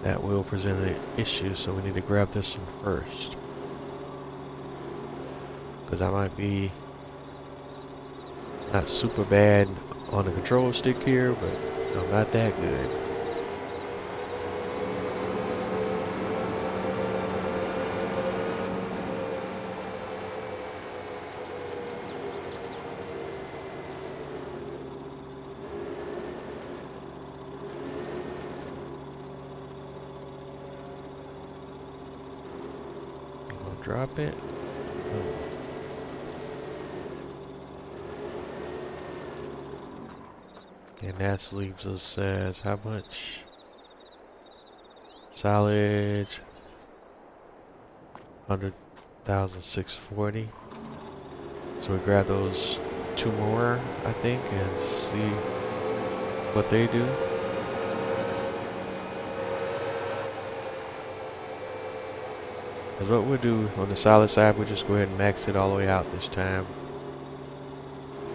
that will present an issue, so we need to grab this one first. Because I might be not super bad on the control stick here, but I'm not that good. I'll drop it. And that leaves us as how much? Silage 100,640. So we grab those 2 more, I think, and see what they do. Because what we'll do on the silage side, we'll just go ahead and max it all the way out this time.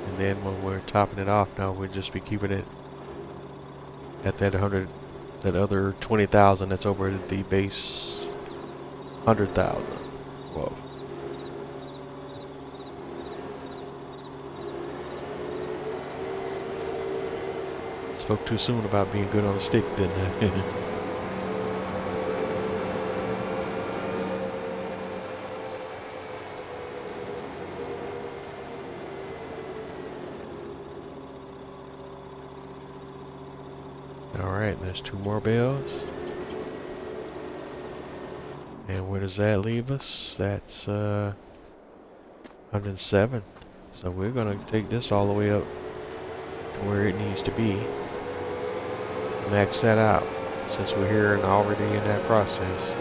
And then when we're topping it off now, we'll just be keeping it at that other 20,000 that's over the base 100,000. Whoa. Spoke too soon about being good on the stick, didn't I? Alright, there's 2 more bales. And where does that leave us? That's 107. So we're going to take this all the way up to where it needs to be. Max that out, since we're here and already in that process.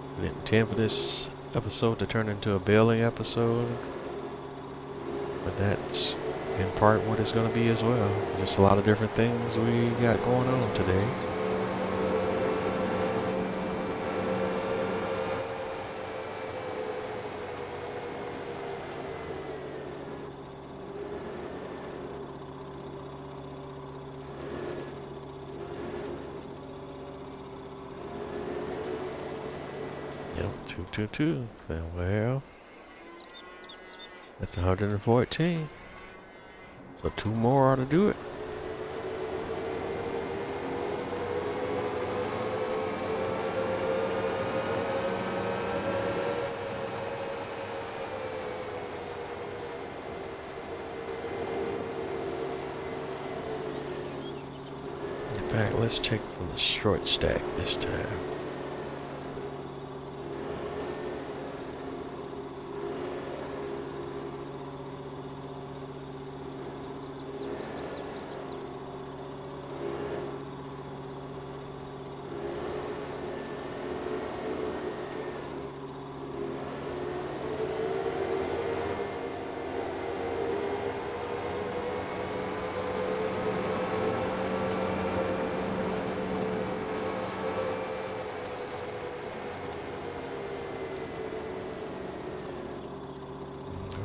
I didn't intend for this episode to turn into a baling episode, but that's in part what it's going to be as well. Just a lot of different things we got going on today. Yep, 222. Well, that's 114. So 2 more ought to do it. In fact, let's check from the short stack this time.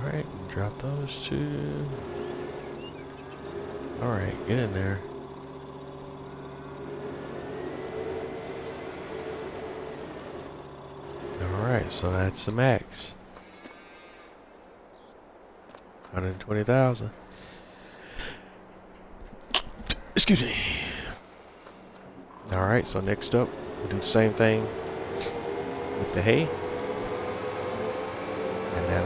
Alright, drop those two. Alright, get in there. Alright, so that's the max. 120,000. Excuse me. Alright, so next up, we'll do the same thing with the hay. And then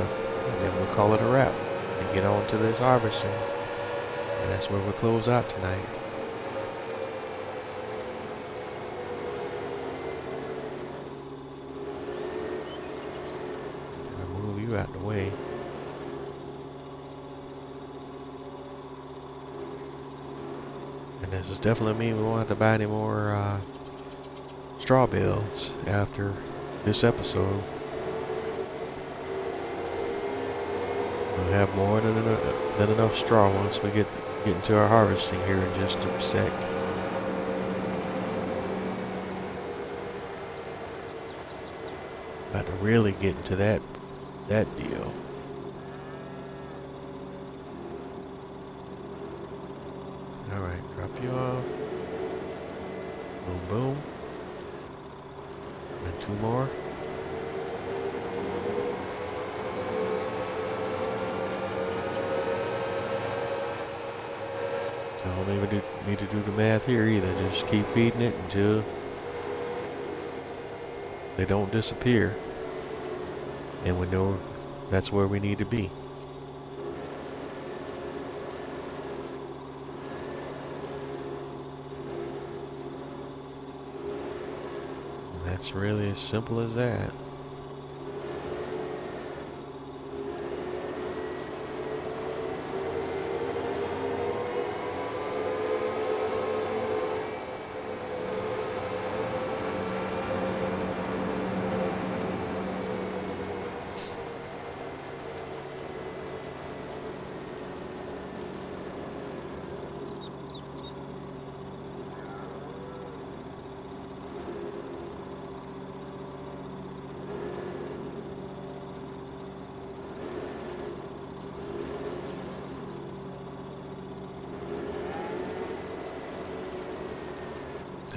we'll call it a wrap and get on to this harvesting. And that's where we'll close out tonight. I'll move you out the way. And this does definitely mean we won't have to buy any more straw bales after this episode. We'll have more than enough straw once we get into our harvesting here in just a sec. About to really get into that deal. Alright, drop you off. Boom, boom. And 2 more. Don't even need to do the math here either. Just keep feeding it until they don't disappear. And we know that's where we need to be. And that's really as simple as that.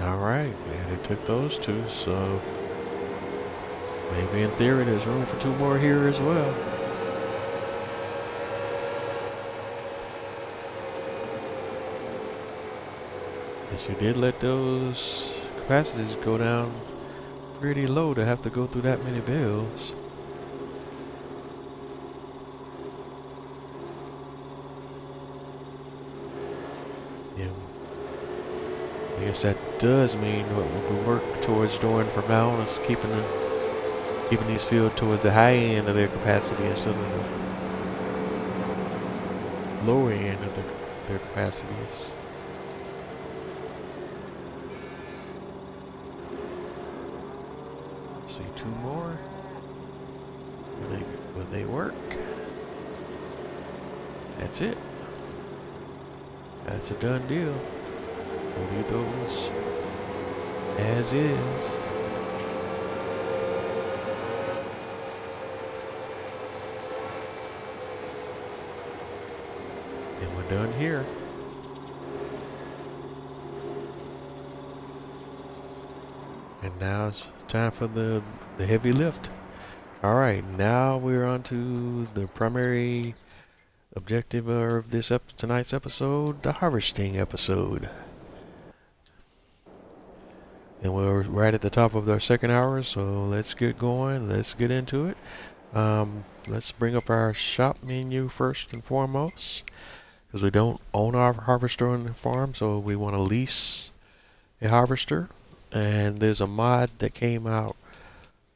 Alright, yeah, they took those 2, so maybe in theory there's room for 2 more here as well. Yes, you did let those capacities go down pretty low to have to go through that many bills. Yeah. I guess that does mean what we work towards doing from now on is keeping these filled towards the high end of their capacity instead of the lower end of their capacities. Let's see, 2 more. Will they work? That's it. That's a done deal. We'll leave those as is. And we're done here. And now it's time for the heavy lift. All right, now we're on to the primary objective of this tonight's episode, the harvesting episode. And we're right at the top of our second hour, so let's get going. Let's get into it. Let's bring up our shop menu first and foremost, because we don't own our harvester on the farm, so we want to lease a harvester. And there's a mod that came out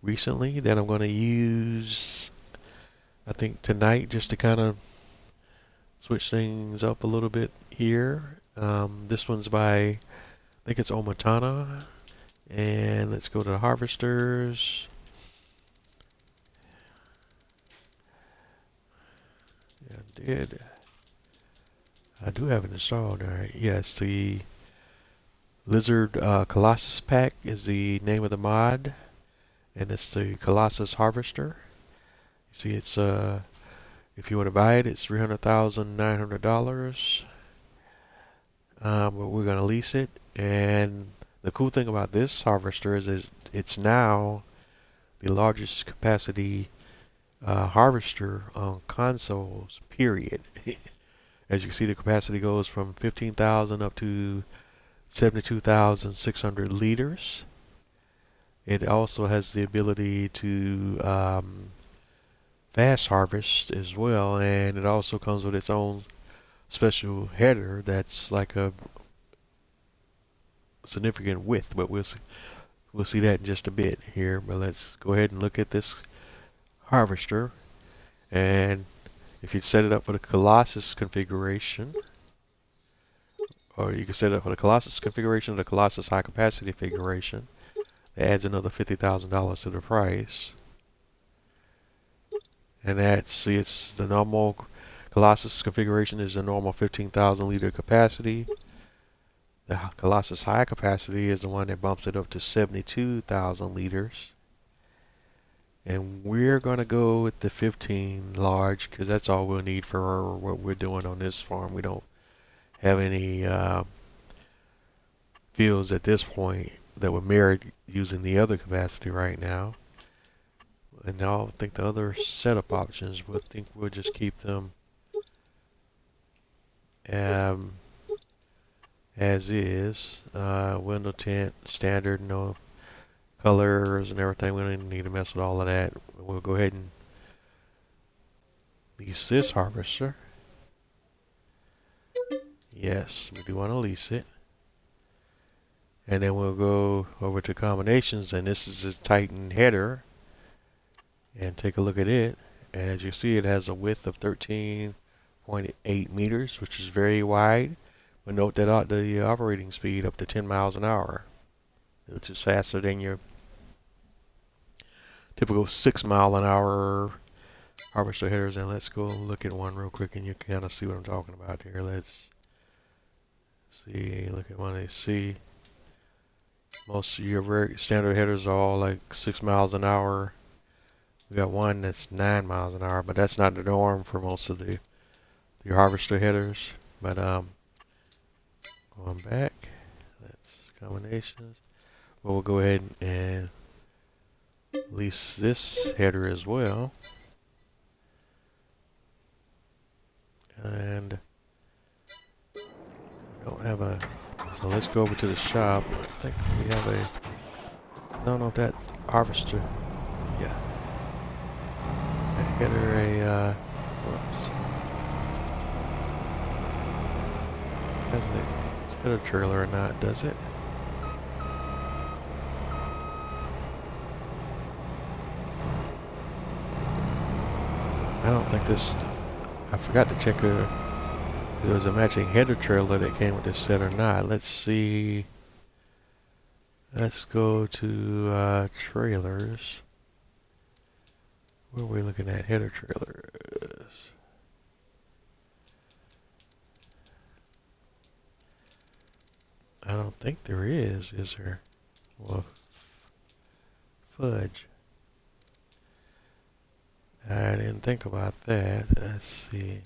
recently that I'm going to use, I think, tonight, just to kind of switch things up a little bit here. This one's by, I think it's Omatana. And let's go to the harvesters. Yeah, I do have it installed. All right. Yes, the Lizard Colossus Pack is the name of the mod, and it's the Colossus Harvester. You see, it's if you want to buy it, it's $300,900. But we're gonna lease it, and the cool thing about this harvester is it's now the largest capacity harvester on consoles, period. As you can see, the capacity goes from 15,000 up to 72,600 liters. It also has the ability to fast harvest as well, and it also comes with its own special header that's like a significant width, but we'll see that in just a bit here. But let's go ahead and look at this harvester. And if you set it up for the Colossus configuration, or you can set it up for the Colossus configuration or the Colossus high capacity configuration, that adds another $50,000 to the price. And that's, it's the normal Colossus configuration is the normal 15,000 liter capacity. The Colossus high capacity is the one that bumps it up to 72,000 liters. And we're going to go with the 15 large because that's all we'll need for what we're doing on this farm. We don't have any fields at this point that were merit using the other capacity right now. And I don't think the other setup options, but I think we'll just keep them as is. Window tint, standard, no colors and everything. We don't need to mess with all of that. We'll go ahead and lease this harvester. Yes, we do want to lease it. And then we'll go over to combinations, and this is a Titan header. And take a look at it. And as you see, it has a width of 13.8 meters, which is very wide. But note that the operating speed up to 10 miles an hour, which is faster than your typical 6 mile an hour harvester headers. And let's go look at one real quick, and you can kind of see what I'm talking about here. Let's see, look at one. They see most of your very standard headers are all like 6 miles an hour. We got one that's 9 miles an hour, but that's not the norm for most of the harvester headers. But going back, that's combinations. Well, we'll go ahead and lease this header as well. And we don't have a, so let's go over to the shop. I think we have a, I don't know if that's harvester. Yeah. Is that header a, whoops. Has it header trailer or not, does it? I don't think this, I forgot to check if there was a matching header trailer that came with this set or not. Let's see. Let's go to trailers. Where are we looking at? Header trailers. I don't think there is there? Well, fudge. I didn't think about that. Let's see.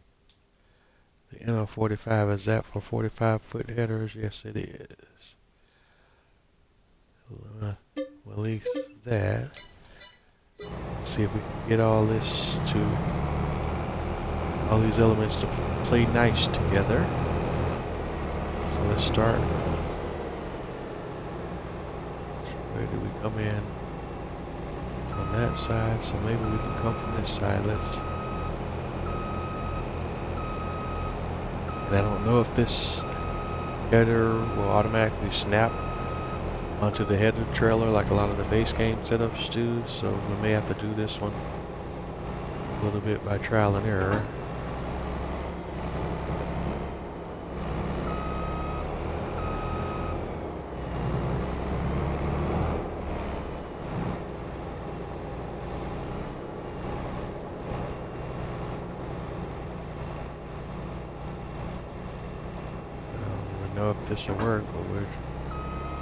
The NO45, is that for 45-foot headers? Yes, it is. release that. Let's see if we can get all this to, all these elements to play nice together. So let's start. Where do we come in? It's on that side, so maybe we can come from this side. And I don't know if this header will automatically snap onto the header trailer like a lot of the base game setups do, so we may have to do this one a little bit by trial and error. Know if this will work, but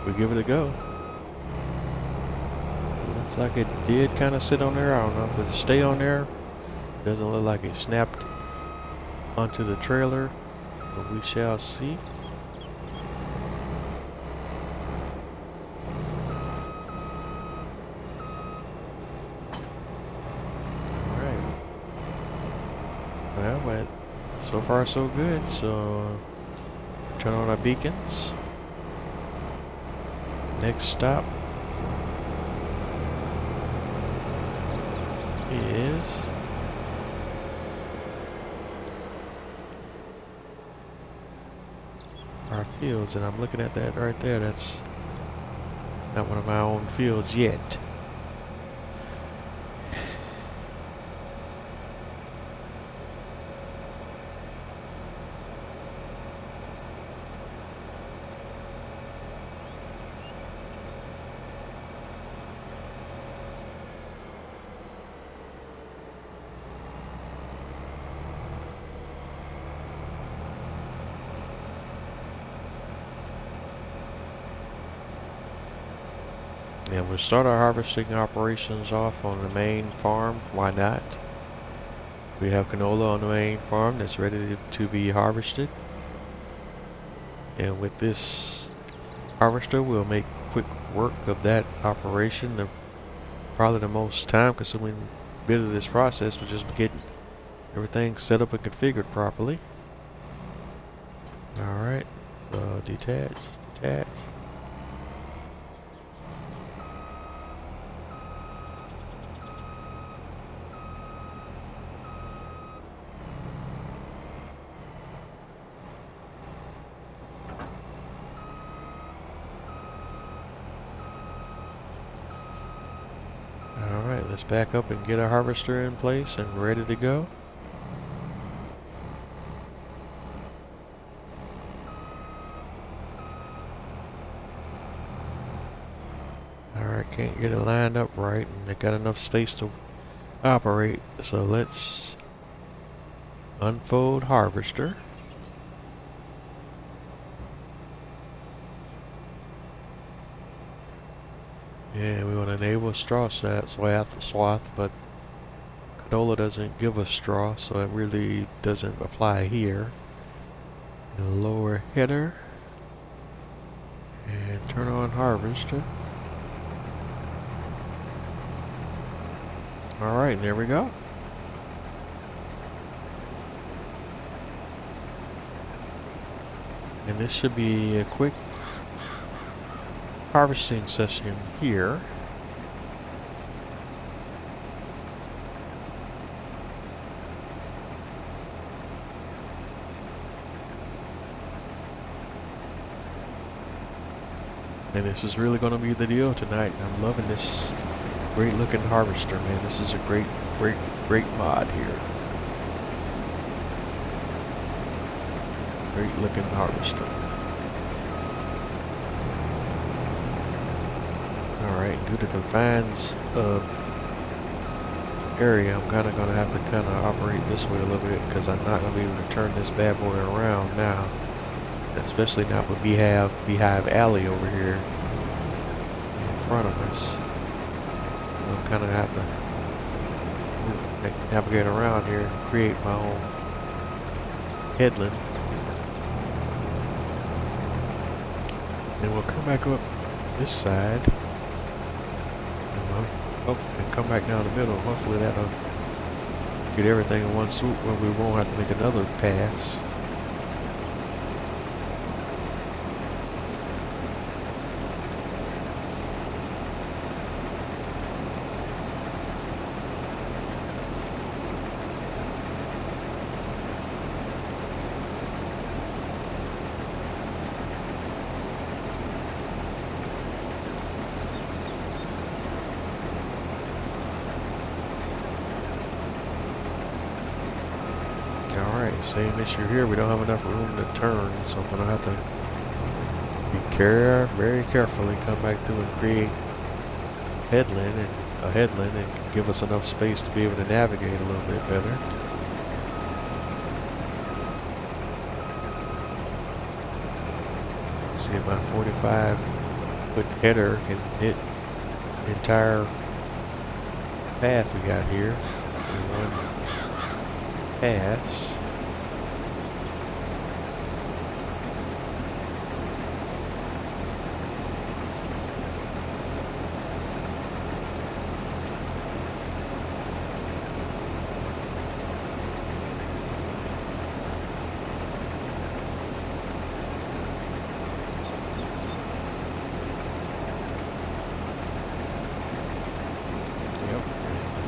we give it a go. Looks like it did kind of sit on there. I don't know if it'll stay on there. It doesn't look like it snapped onto the trailer, but we shall see. Alright. Well, but so far so good. So turn on our beacons. Next stop is our fields, and I'm looking at that right there. That's not one of my own fields yet. And we'll start our harvesting operations off on the main farm. Why not? We have canola on the main farm that's ready to be harvested. And with this harvester, we'll make quick work of that operation. Probably the most time-consuming bit of this process was just getting everything set up and configured properly. Alright, so detach. Alright, let's back up and get our harvester in place and ready to go. Alright, can't get it lined up right, and they got enough space to operate, so let's unfold harvester. Yeah, we want to enable straw swath, but canola doesn't give us straw, so it really doesn't apply here. And lower header and turn on harvester. Alright, there we go. And this should be a quick harvesting session here. And this is really going to be the deal tonight. I'm loving this great looking harvester, man. This is a great mod here. Great looking harvester. Alright, due to confines of area, I'm kind of going to have to kind of operate this way a little bit, because I'm not going to be able to turn this bad boy around now. Especially not with Beehive Alley over here in front of us. So I'm kind of have to navigate around here and create my own headland. And we'll come back up this side. Hopefully, and come back down the middle. Hopefully that'll get everything in one swoop where we won't have to make another pass. Alright, same issue here. We don't have enough room to turn, so I'm going to have to be very carefully come back through and create a headland and give us enough space to be able to navigate a little bit better. See if my 45-foot header can hit the entire path we got here in one pass.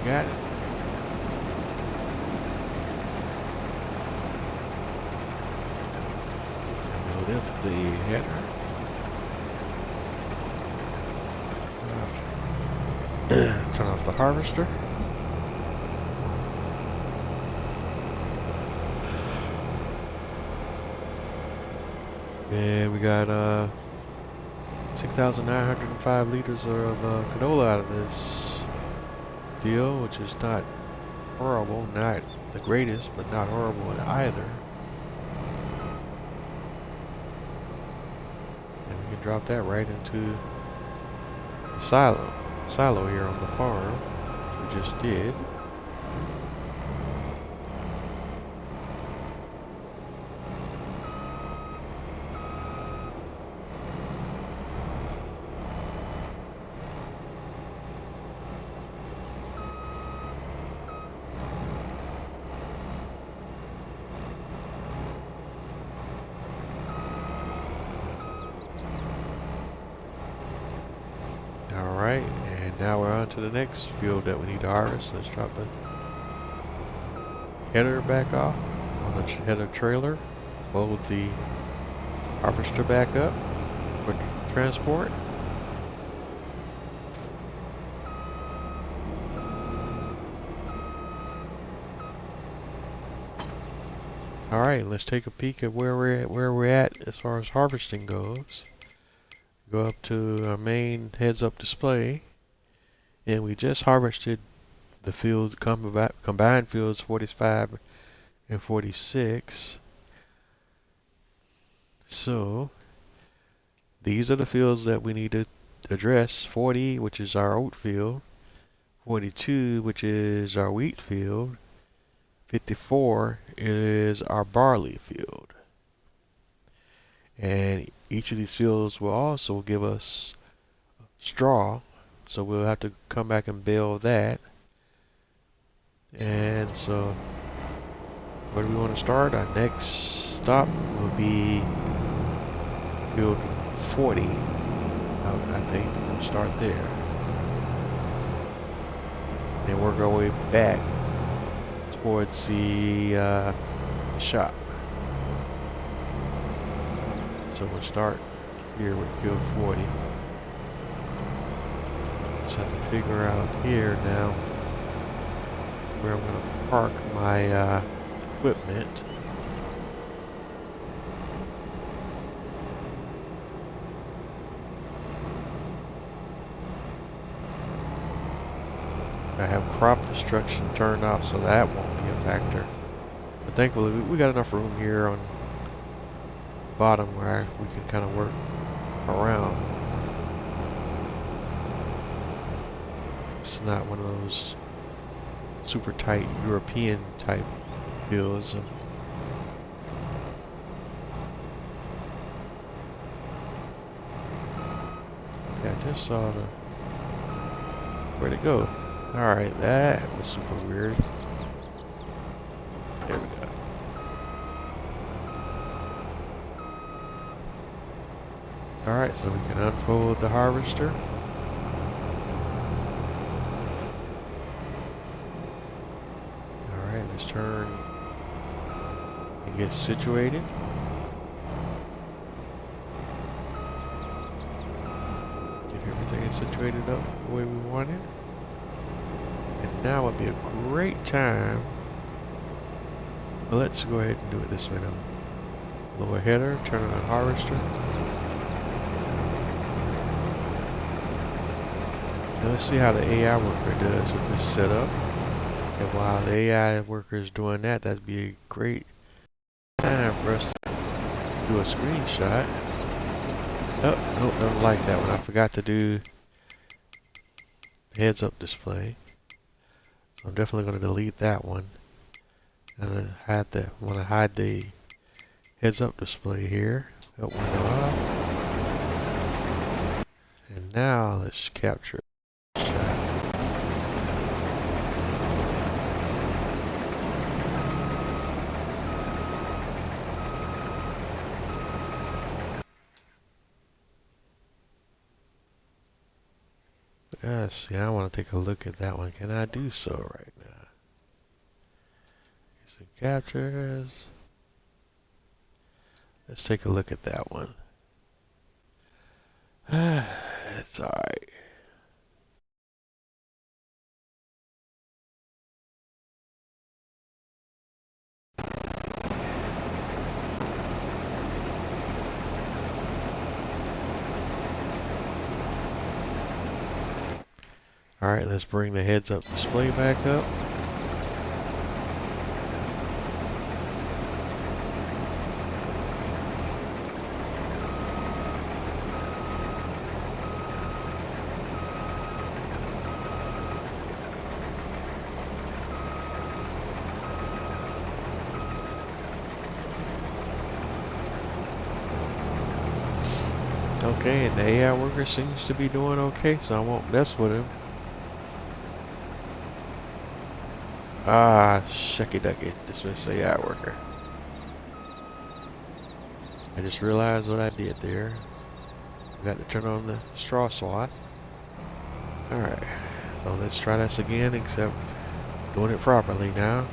Got it. I'm going to lift the header. Turn off the harvester. And we got 6,905 liters of canola out of this deal, which is not horrible, not the greatest, but not horrible either. And we can drop that right into the silo here on the farm, which we just did. Alright, and now we're on to the next field that we need to harvest. Let's drop the header back off on the header trailer. Load the harvester back up for transport. Alright, let's take a peek at where we're at as far as harvesting goes. Go up to our main heads-up display, and we just harvested the fields, combined fields 45 and 46. So these are the fields that we need to address. 40, which is our oat field, 42, which is our wheat field, 54 is our barley field. And each of these fields will also give us straw, so we'll have to come back and bale that. And so where do we want to start? Our next stop will be field 40. I think we'll start there and work our way back towards the shop. So we'll start here with field 40. Just have to figure out here now where I'm going to park my equipment. I have crop destruction turned off, so that won't be a factor. But thankfully, we got enough room here on the bottom where we can kind of work around. It's not one of those super tight European type fields. Okay, I just saw the Where'd it go? Alright, that was super weird. There we go. Alright, so we can unfold the harvester. Alright, let's turn and get situated. Get everything situated up the way we want it. And now would be a great time. Well, let's go ahead and do it this way now. Lower header, turn on the harvester. Now let's see how the AI worker does with this setup. And while the AI worker is doing that, that'd be a great time for us to do a screenshot. Oh, nope, don't like that one. I forgot to do heads up display. So I'm definitely going to delete that one. And want to hide the heads up display here. Help window off. And now let's capture a shot. Let's see, I want to take a look at that one. Can I do so right now? Some captures. Let's take a look at that one. It's alright. Alright, let's bring the heads up display back up. Okay, and the AI worker seems to be doing okay, so I won't mess with him. Ah, shucky ducky, dismiss AI worker. I just realized what I did there. Got to turn on the straw swath. Alright, so let's try this again, except doing it properly now.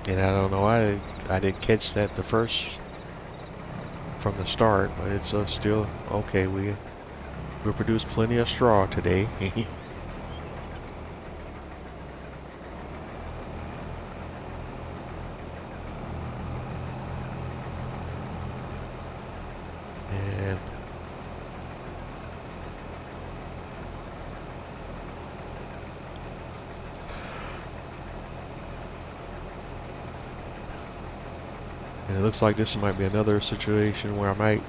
And I don't know why I didn't catch that from the start, but it's still okay. We produced plenty of straw today. And it looks like this might be another situation where I might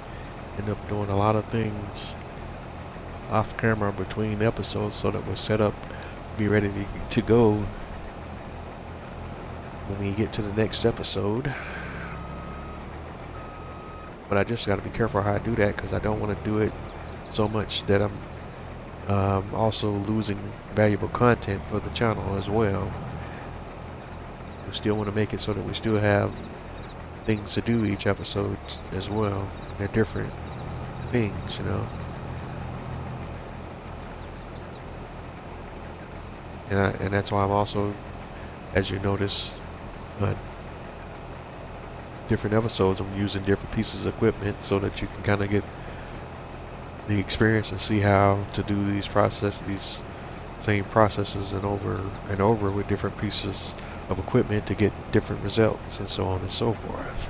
end up doing a lot of things off camera between episodes so that we're set up, be ready to go when we get to the next episode. But I just got to be careful how I do that, because I don't want to do it so much that I'm also losing valuable content for the channel as well. We still want to make it so that we still have things to do each episode as well. They're different things, you know. And that's why I'm also, as you notice, different episodes, I'm using different pieces of equipment so that you can kind of get the experience and see how to do these same processes and over with different pieces of equipment to get different results and so on and so forth.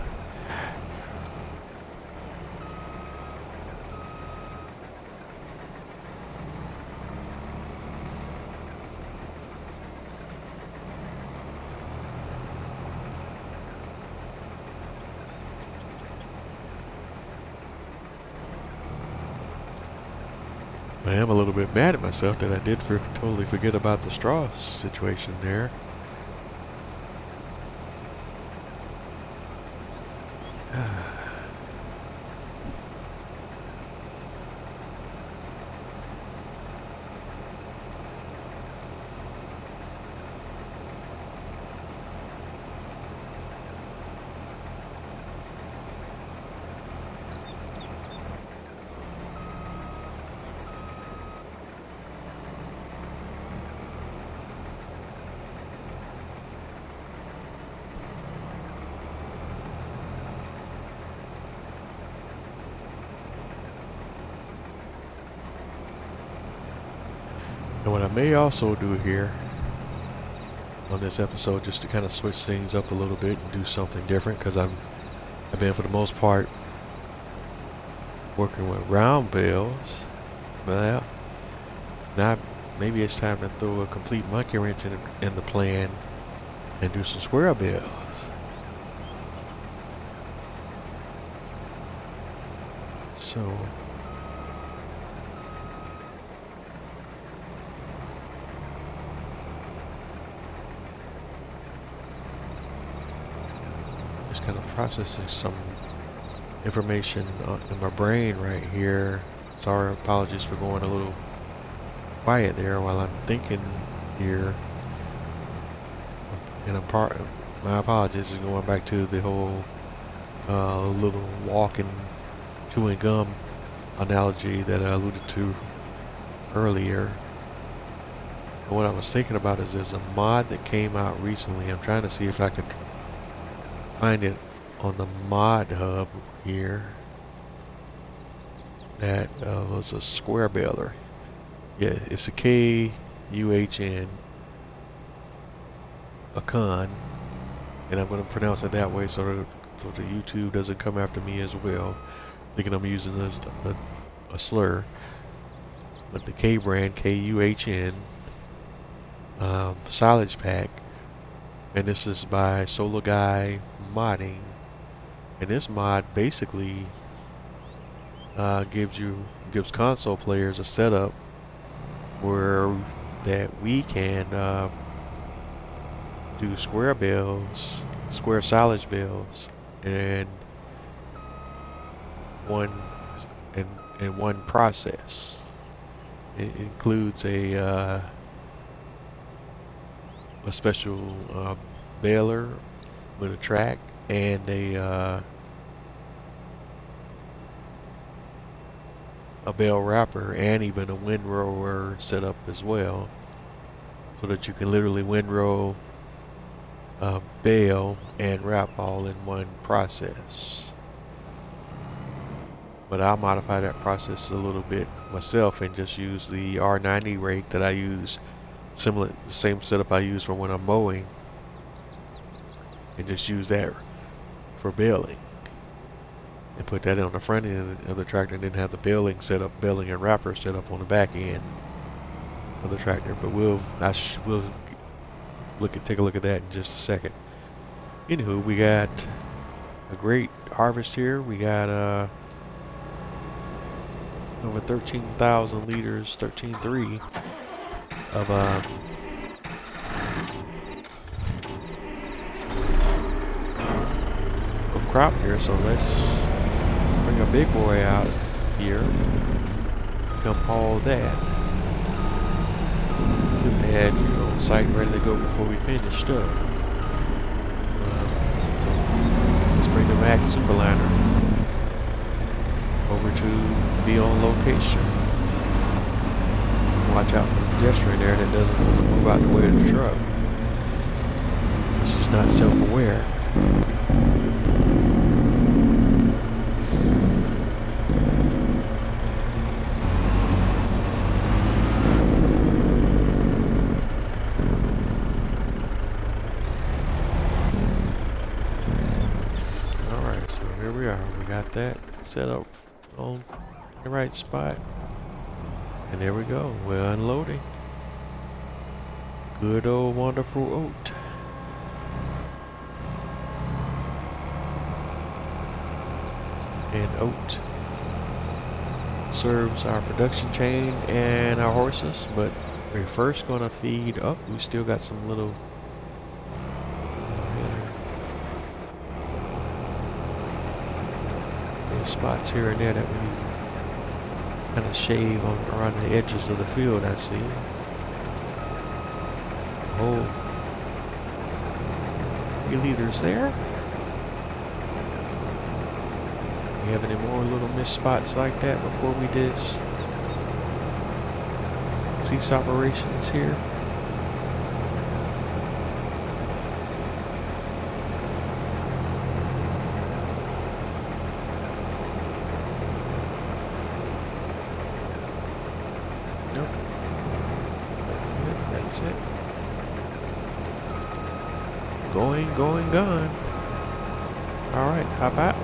I am a little bit mad at myself that I did totally forget about the straw situation there. And what I may also do here on this episode, just to kind of switch things up a little bit and do something different, because I've been for the most part working with round bales. Well, now maybe it's time to throw a complete monkey wrench in the plan and do some square bales. So just kind of processing some information in my brain right here. Sorry, apologies for going a little quiet there while I'm thinking here. And my apologies is going back to the whole little walking, chewing gum analogy that I alluded to earlier. And what I was thinking about is there's a mod that came out recently. I'm trying to see if I could find it on the mod hub here. That was a square baler. Yeah, it's a KUHN, a con, and I'm going to pronounce it that way so the YouTube doesn't come after me as well, thinking I'm using a slur. But the K brand, KUHN, silage pack, and this is by Solar Guy Modding, and this mod basically gives console players a setup where that we can do square bales, square silage bales, and one process. It includes a special baler with a track and a bale wrapper, and even a windrower setup as well, so that you can literally windrow, bale, and wrap all in one process. But I'll modify that process a little bit myself and just use the R90 rake that I use, the same setup I use for when I'm mowing, and just use that for baling. And put that on the front end of the tractor, and then have the baling and wrapper set up on the back end of the tractor. But we'll take a look at that in just a second. Anywho, we got a great harvest here. We got over 13,000 liters, 13.3 of crop here. So let's bring a big boy out here, come haul that. Should have had you on site and ready to go before we finished up. So let's bring the Mac Superliner over to be on location. Watch out for the pedestrian there that doesn't want to move out the way of the truck. It's just not self-aware. Got that set up on the right spot, and there we go. We're unloading. Good old wonderful oat. And oat serves our production chain and our horses, but we're first gonna feed up. We still got some little spots here and there that we need to kind of shave on around the edges of the field. I see. Oh, 3 liters there. You have any more little missed spots like that before we did cease operations here? Nope. That's it. That's it. Going, gone. Alright, pop out.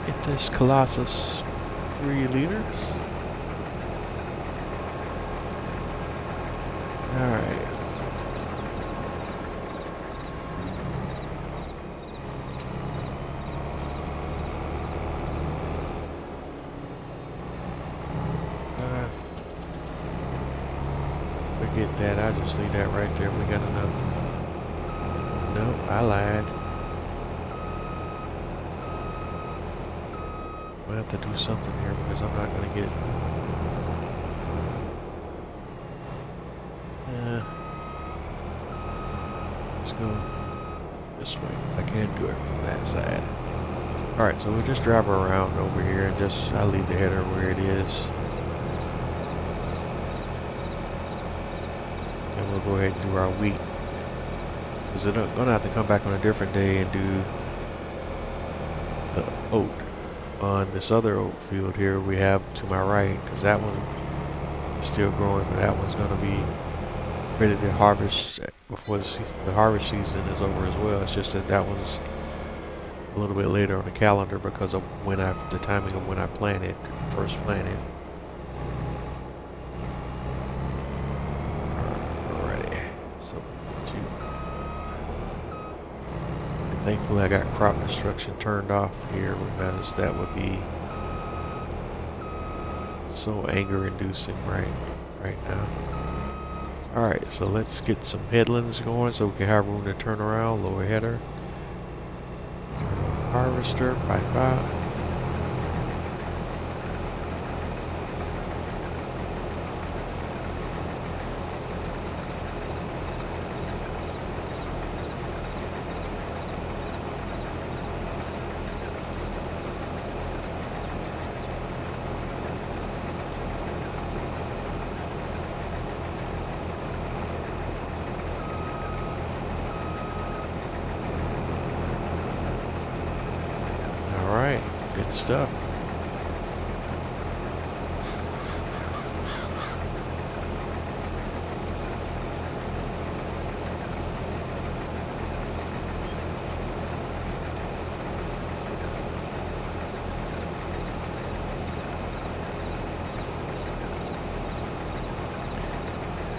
Get this Colossus 3 liters. Alright. Forget that. I'll just leave that right there. We got enough. Nope, I lied. I have to do something here because I'm not going to get... let's go this way because I can't do it from that side. Alright, so we'll just drive around over here and just... I'll leave the header where it is. And we'll go ahead and do our wheat. Because we're going to have to come back on a different day and do the oat on this other oat field here we have to my right, because that one is still growing, but that one's going to be ready to harvest before the harvest season is over as well. It's just that that one's a little bit later on the calendar because of when the timing of when I first planted. Alrighty, so get you. And thankfully I got crop destruction turned off here because that would be so anger inducing right now. Alright, so let's get some headlands going so we can have room to turn around. Lower header. Turn on harvester, pipe out. Alright, good stuff.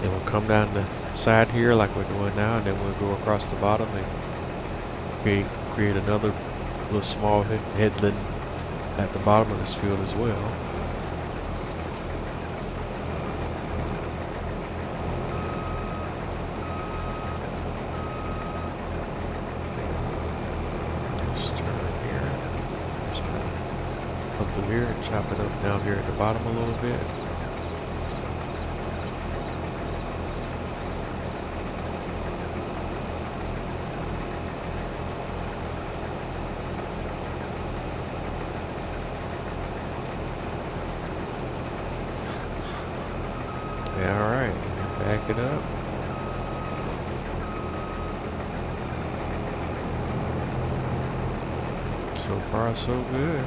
Then we'll come down the side here like we're doing now, and then we'll go across the bottom and create another little small headland at the bottom of this field as well. Just turn here. Just kind of come through here and chop it up down here at the bottom a little bit. Yeah, alright, back it up. So far, so good.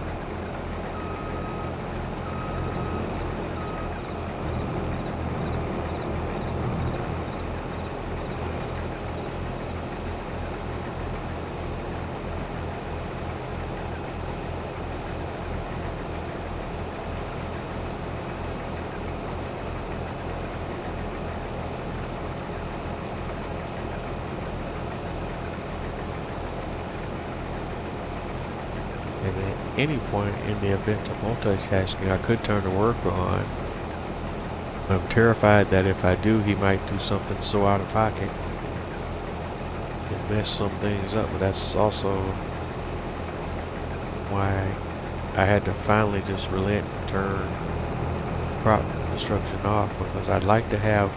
And then any point in the event of multitasking, I could turn the worker on. I'm terrified that if I do, he might do something so out of pocket and mess some things up, but that's also why I had to finally just relent and turn crop destruction off, because I'd like to have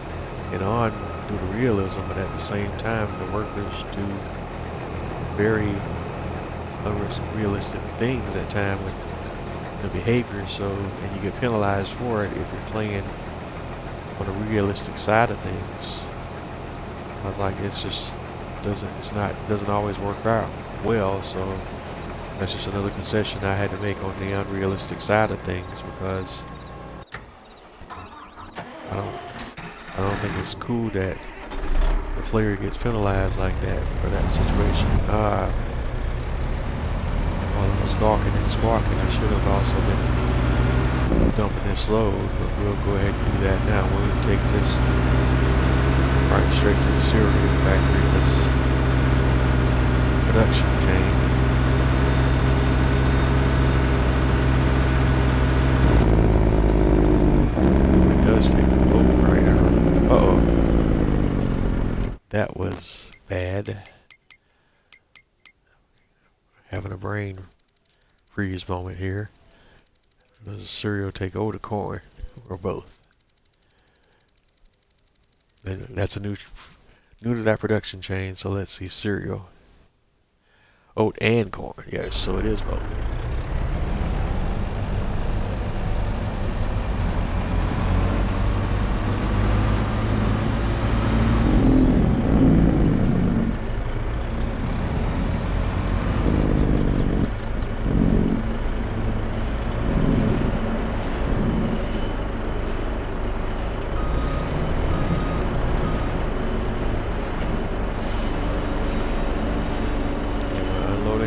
it on due to realism, but at the same time the workers do very unrealistic things at times with the behavior, so and you get penalized for it if you're playing on the realistic side of things. I was like, doesn't always work out well, so that's just another concession I had to make on the unrealistic side of things, because I don't think it's cool that the player gets penalized like that for that situation. And while I was gawking and squawking, I should have also been dumping this load, but we'll go ahead and do that now. We'll take this right straight to the cereal factory, this production chain. It does take a load right now. Uh-oh. That was bad. Having a brain freeze moment here. Does the cereal take over the corn, or both? And that's a new to that production chain, so let's see, cereal. Oat and corn, yes, so it is both.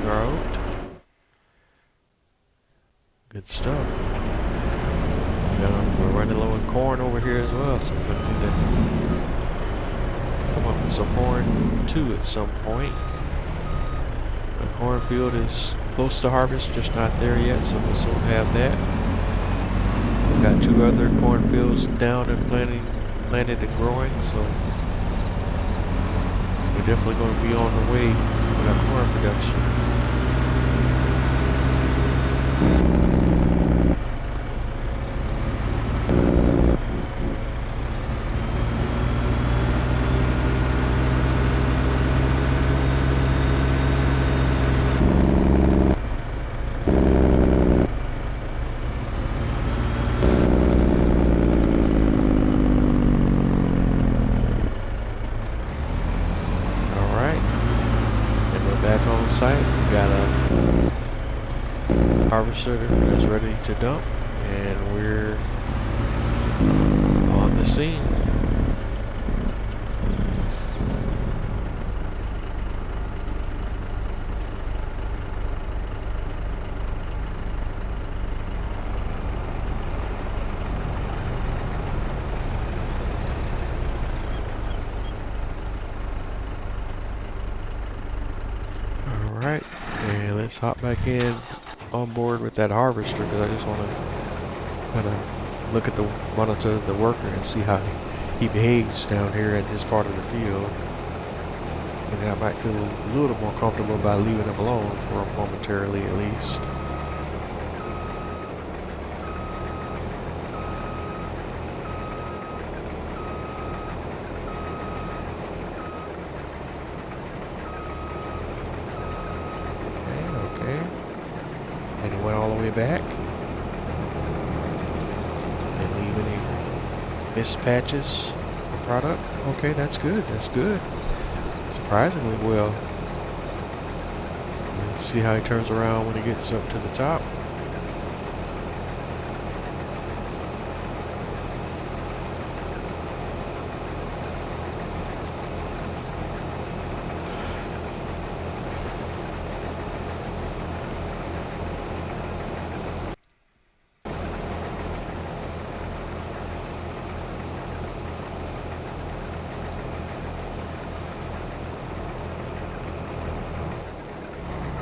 Our oat. Good stuff. We're running low on corn over here as well, so we're going to need to come up with some corn too at some point. The cornfield is close to harvest, just not there yet, so we'll soon have that. We've got 2 other cornfields down and planted and growing, so we're definitely going to be on the way with our corn production. Back on site, we got a harvester that's ready to dump, and we're on the scene. Alright, and let's hop back in on board with that harvester, because I just want to kind of monitor the worker and see how he behaves down here in this part of the field. And I might feel a little more comfortable by leaving him alone for momentarily at least. And it went all the way back. Didn't leave any missed patches of product. Okay, that's good. That's good. Surprisingly well. Let's see how he turns around when he gets up to the top.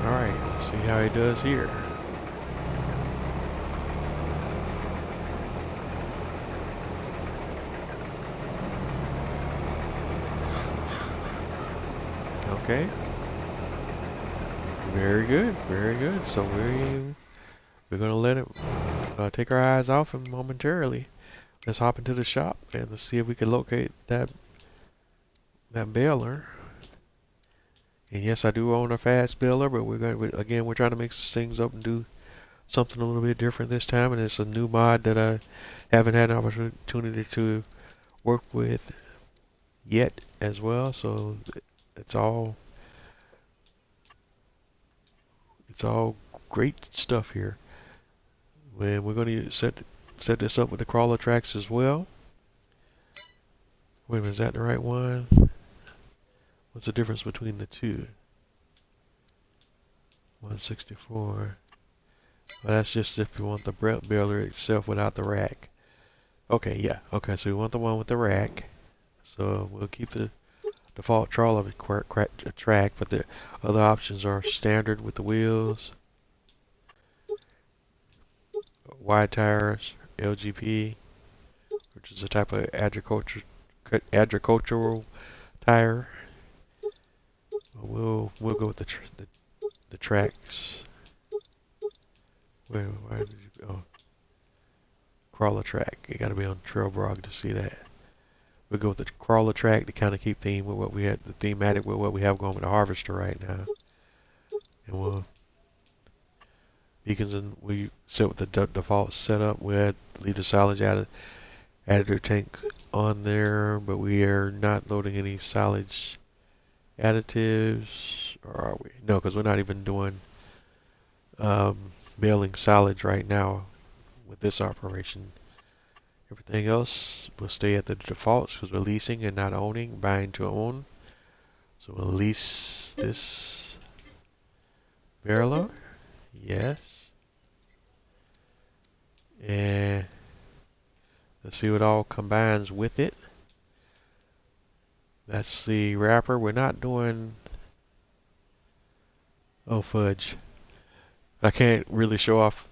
Alright, let's see how he does here. Okay. Very good. Very good. So we're gonna let it take our eyes off him momentarily. Let's hop into the shop and let's see if we can locate that baler. And yes, I do own a fast baler, but we're trying to mix things up and do something a little bit different this time. And it's a new mod that I haven't had an opportunity to work with yet as well. So it's all great stuff here. And we're going to set this up with the crawler tracks as well. Wait a minute, is that the right one? What's the difference between the two? 164. Well, that's just if you want the baler itself without the rack. Okay, yeah. Okay, so we want the one with the rack. So we'll keep the default trawler track, but the other options are standard with the wheels, wide tires, LGP, which is a type of agricultural tire. We'll go with the tracks. Where did you go? Crawler track. You got to be on Trailbrog to see that. We'll go with the crawler track to kind of keep theme with what we had, the thematic with what we have going with the harvester right now. And we'll beacons, and we set with the default setup. We'll leave the silage additive tank on there, but we are not loading any silage additives, or are we? No, because we're not even doing baling silage right now with this operation. Everything else will stay at the defaults because we're leasing and not owning, buying to own. So we'll lease this baler. Yes. And let's see what all combines with it. That's the wrapper. We're not doing... Oh, fudge. I can't really show off...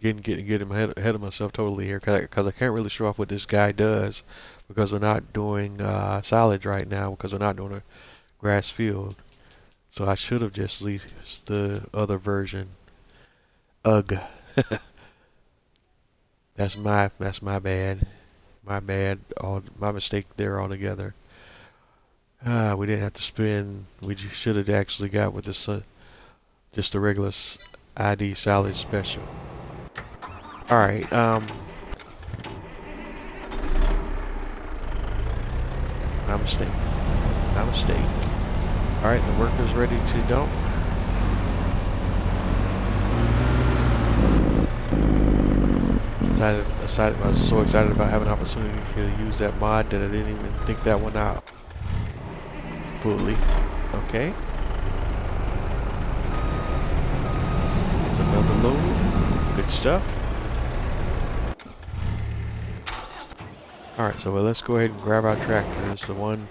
getting ahead of myself totally here because I can't really show off what this guy does because we're not doing silage right now because we're not doing a grass field. So I should have just leased the other version. Ugh. That's my bad. My bad. My mistake there altogether. We didn't have to spend. We should have actually got with this just the regular ID silage special. Alright, my mistake. Alright, the worker's ready to dump. I was so excited about having an opportunity to use that mod that I didn't even think that one out fully. Okay. It's another load. Good stuff. Alright, so let's go ahead and grab our tractor. It's the one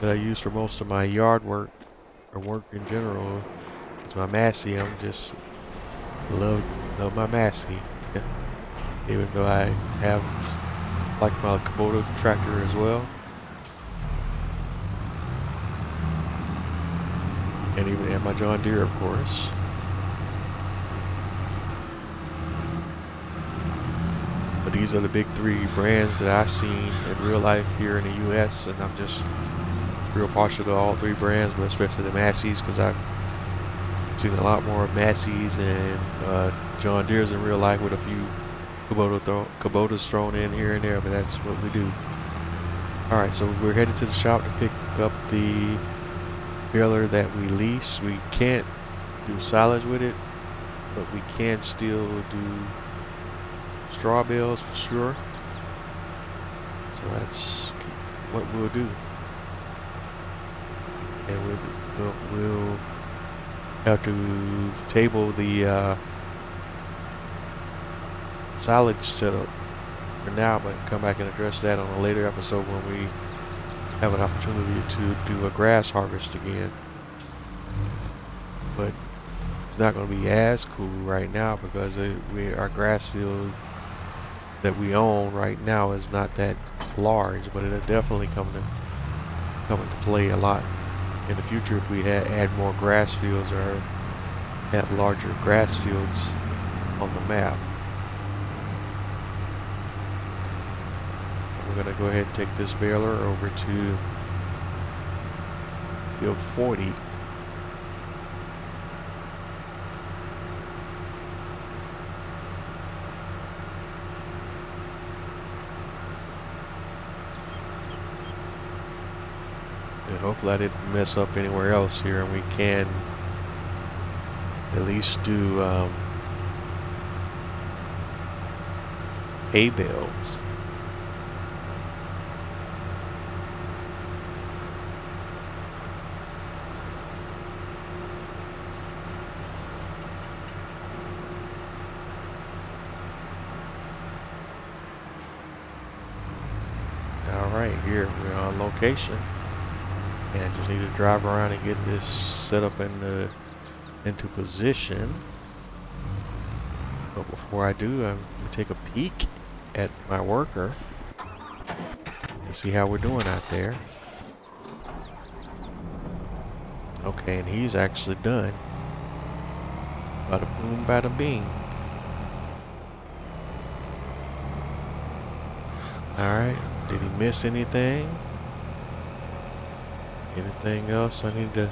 that I use for most of my yard work, or work in general. It's my Massey. I'm just love my Massey. Even though I have like my Kubota tractor as well. And my John Deere, of course. But these are the big three brands that I've seen in real life here in the US, and I'm just real partial to all three brands, but especially the Masseys, because I've seen a lot more Masseys and John Deere's in real life with a few Kubotas thrown in here and there, but that's what we do. Alright, so we're headed to the shop to pick up the baler that we lease. We can't do silage with it, but we can still do straw bales for sure. So that's what we'll do. And we'll have to table the silage setup for now, but come back and address that on a later episode when we have an opportunity to do a grass harvest again. But it's not going to be as cool right now because our grass field that we own right now is not that large, but it'll definitely come to play a lot in the future, if we add more grass fields or have larger grass fields on the map. We're going to go ahead and take this baler over to field 40. And hopefully I didn't mess up anywhere else here, and we can at least do hay bales. Alright, here we're on location. And I just need to drive around and get this set up into position. But before I do, I'm going to take a peek at my worker and see how we're doing out there. Okay, and he's actually done. Bada boom, bada bing. Alright, did he miss anything? Anything else I need to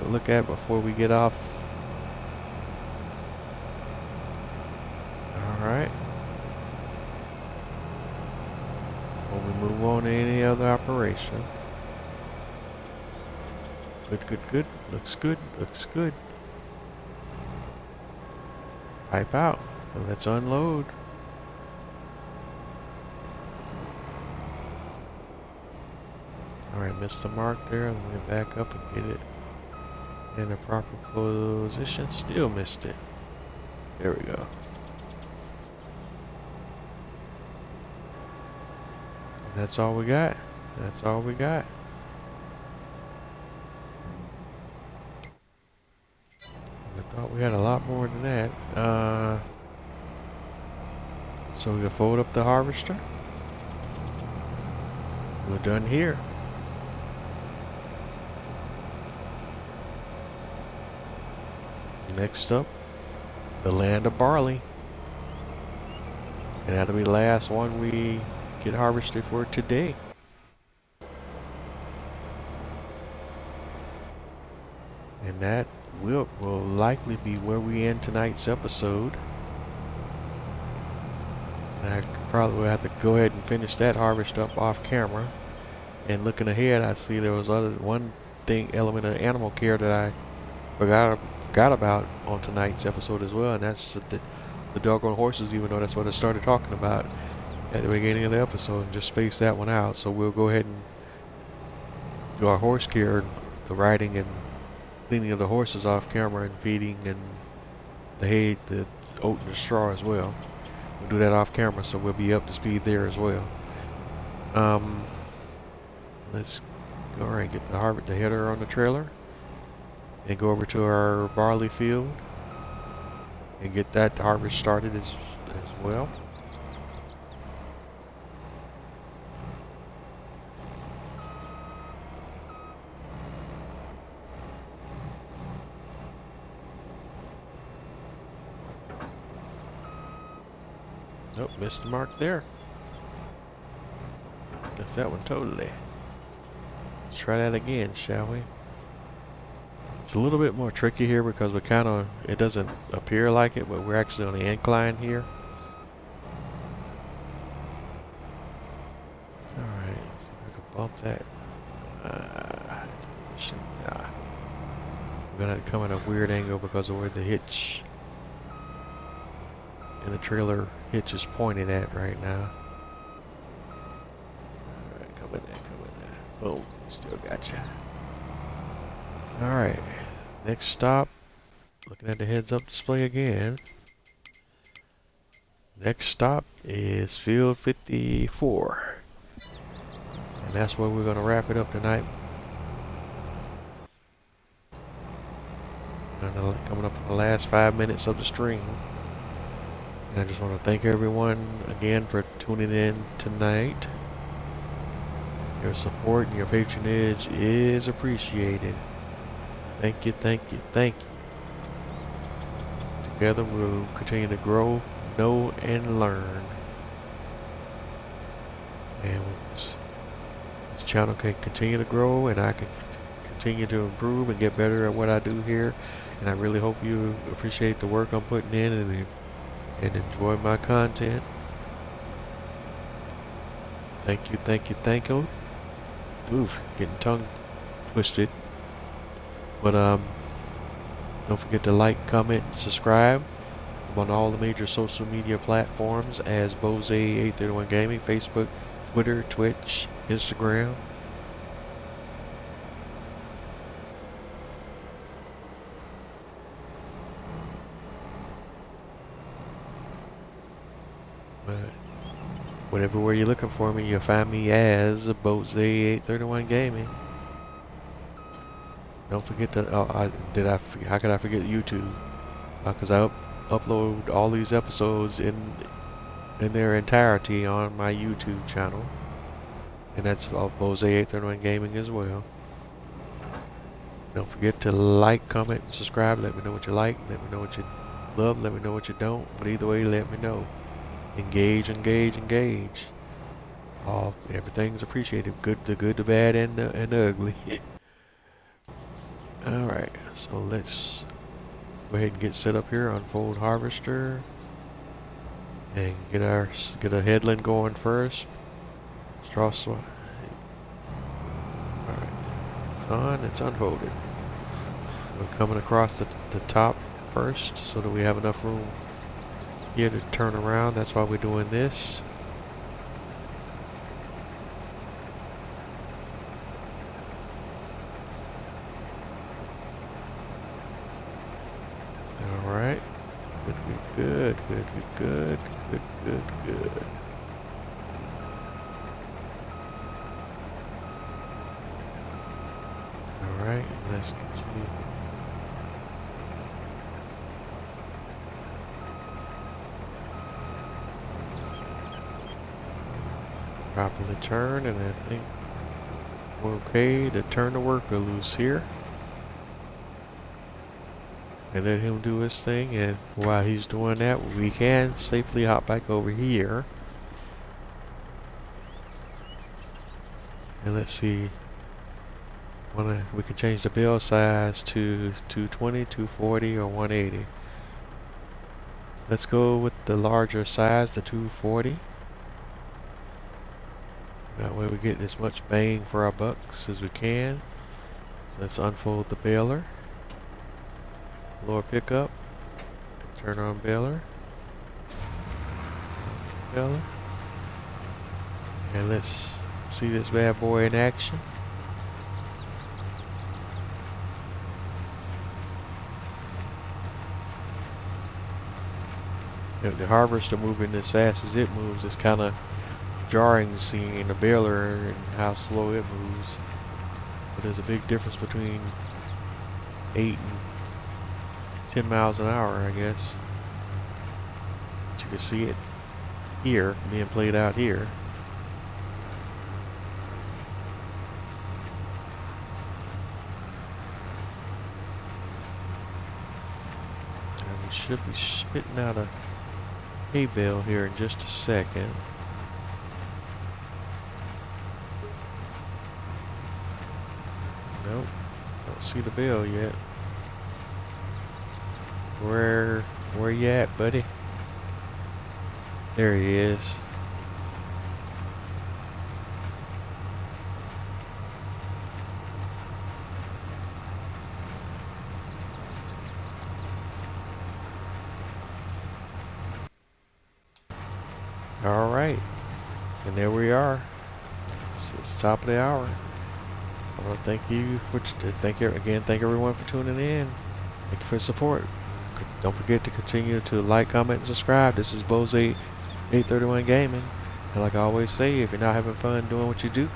look at before we get off? Alright. Before we move on to any other operation. Good, good, good. Looks good, looks good. Pipe out. Let's unload. Alright, missed the mark there. Let me back up and get it in the proper position. Still missed it. There we go. And that's all we got. That's all we got. I thought we had a lot more than that. So we can fold up the harvester. We're done here. Next up, the land of barley. And that'll be the last one we get harvested for today. And that will likely be where we end tonight's episode. And I probably will have to go ahead and finish that harvest up off camera. And looking ahead, I see there was one element of animal care that I forgot about on tonight's episode as well, and that's the doggone horses, even though that's what I started talking about at the beginning of the episode, and just space that one out. So we'll go ahead and do our horse care, the riding and cleaning of the horses off camera, and feeding and the hay, the oat and the straw as well. We'll do that off camera, so we'll be up to speed there as well. Let's go and get the header on the trailer and go over to our barley field and get that harvest started as well. Nope, missed the mark there. Missed that one totally. Let's try that again, shall we? It's a little bit more tricky here because it doesn't appear like it, but we're actually on the incline here. Alright, let's see if I can bump that. Nah. We're gonna have to come at a weird angle because of where the hitch and the trailer hitch is pointed at right now. Alright, come in there. Boom, still got you. Alright, next stop, looking at the heads up display again. Next stop is field 54. And that's where we're going to wrap it up tonight. And coming up on the last 5 minutes of the stream. And I just want to thank everyone again for tuning in tonight. Your support and your patronage is appreciated. Thank you, thank you, thank you. Together we'll continue to grow, know, and learn. And this channel can continue to grow, and I can continue to improve and get better at what I do here. And I really hope you appreciate the work I'm putting in and enjoy my content. Thank you, thank you, thank you. Oof, getting tongue twisted. But don't forget to like, comment, and subscribe. I'm on all the major social media platforms as Bose831 Gaming, Facebook, Twitter, Twitch, Instagram. But whatever way you're looking for me, you'll find me as Bose831 Gaming. Don't forget to, how could I forget YouTube? Because I upload all these episodes in their entirety on my YouTube channel. And that's Bose831 Gaming as well. Don't forget to like, comment, and subscribe. Let me know what you like. Let me know what you love. Let me know what you don't. But either way, let me know. Engage, engage, engage. Everything's appreciated. The good, the bad, and the ugly. Alright, so let's go ahead and get set up here. Unfold harvester. And get a headland going first. Straw swap. Alright. It's on, it's unfolded. So we're coming across the top first so that we have enough room here to turn around. That's why we're doing this. Alright. Good. Alright, let's get you. Properly turn, and I think we're okay to turn the worker loose here. And let him do his thing, and while he's doing that, we can safely hop back over here. And let's see. We can change the bale size to 220, 240, or 180. Let's go with the larger size, the 240. That way we get as much bang for our bucks as we can. So let's unfold the baler. Lower pickup. Turn on baler. And let's see this bad boy in action. The harvester moving as fast as it moves is kind of jarring, seeing the baler and how slow it moves. But there's a big difference between 8 and 10 miles an hour, I guess. But you can see it here, being played out here. And we should be spitting out a hay bale here in just a second. Nope, don't see the bale yet. Where you at, buddy? There he is. All right, and there we are. It's the top of the hour. I want to thank you thank everyone for tuning in. Thank you for your support. Don't forget to continue to like, comment, and subscribe. This is Bose831 Gaming. And like I always say, if you're not having fun doing what you do,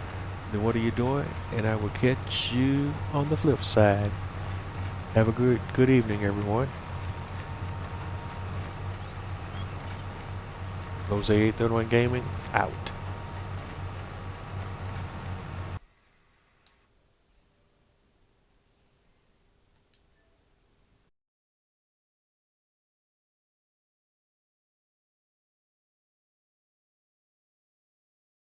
then what are you doing? And I will catch you on the flip side. Have a good evening, everyone. Bose831 Gaming, out.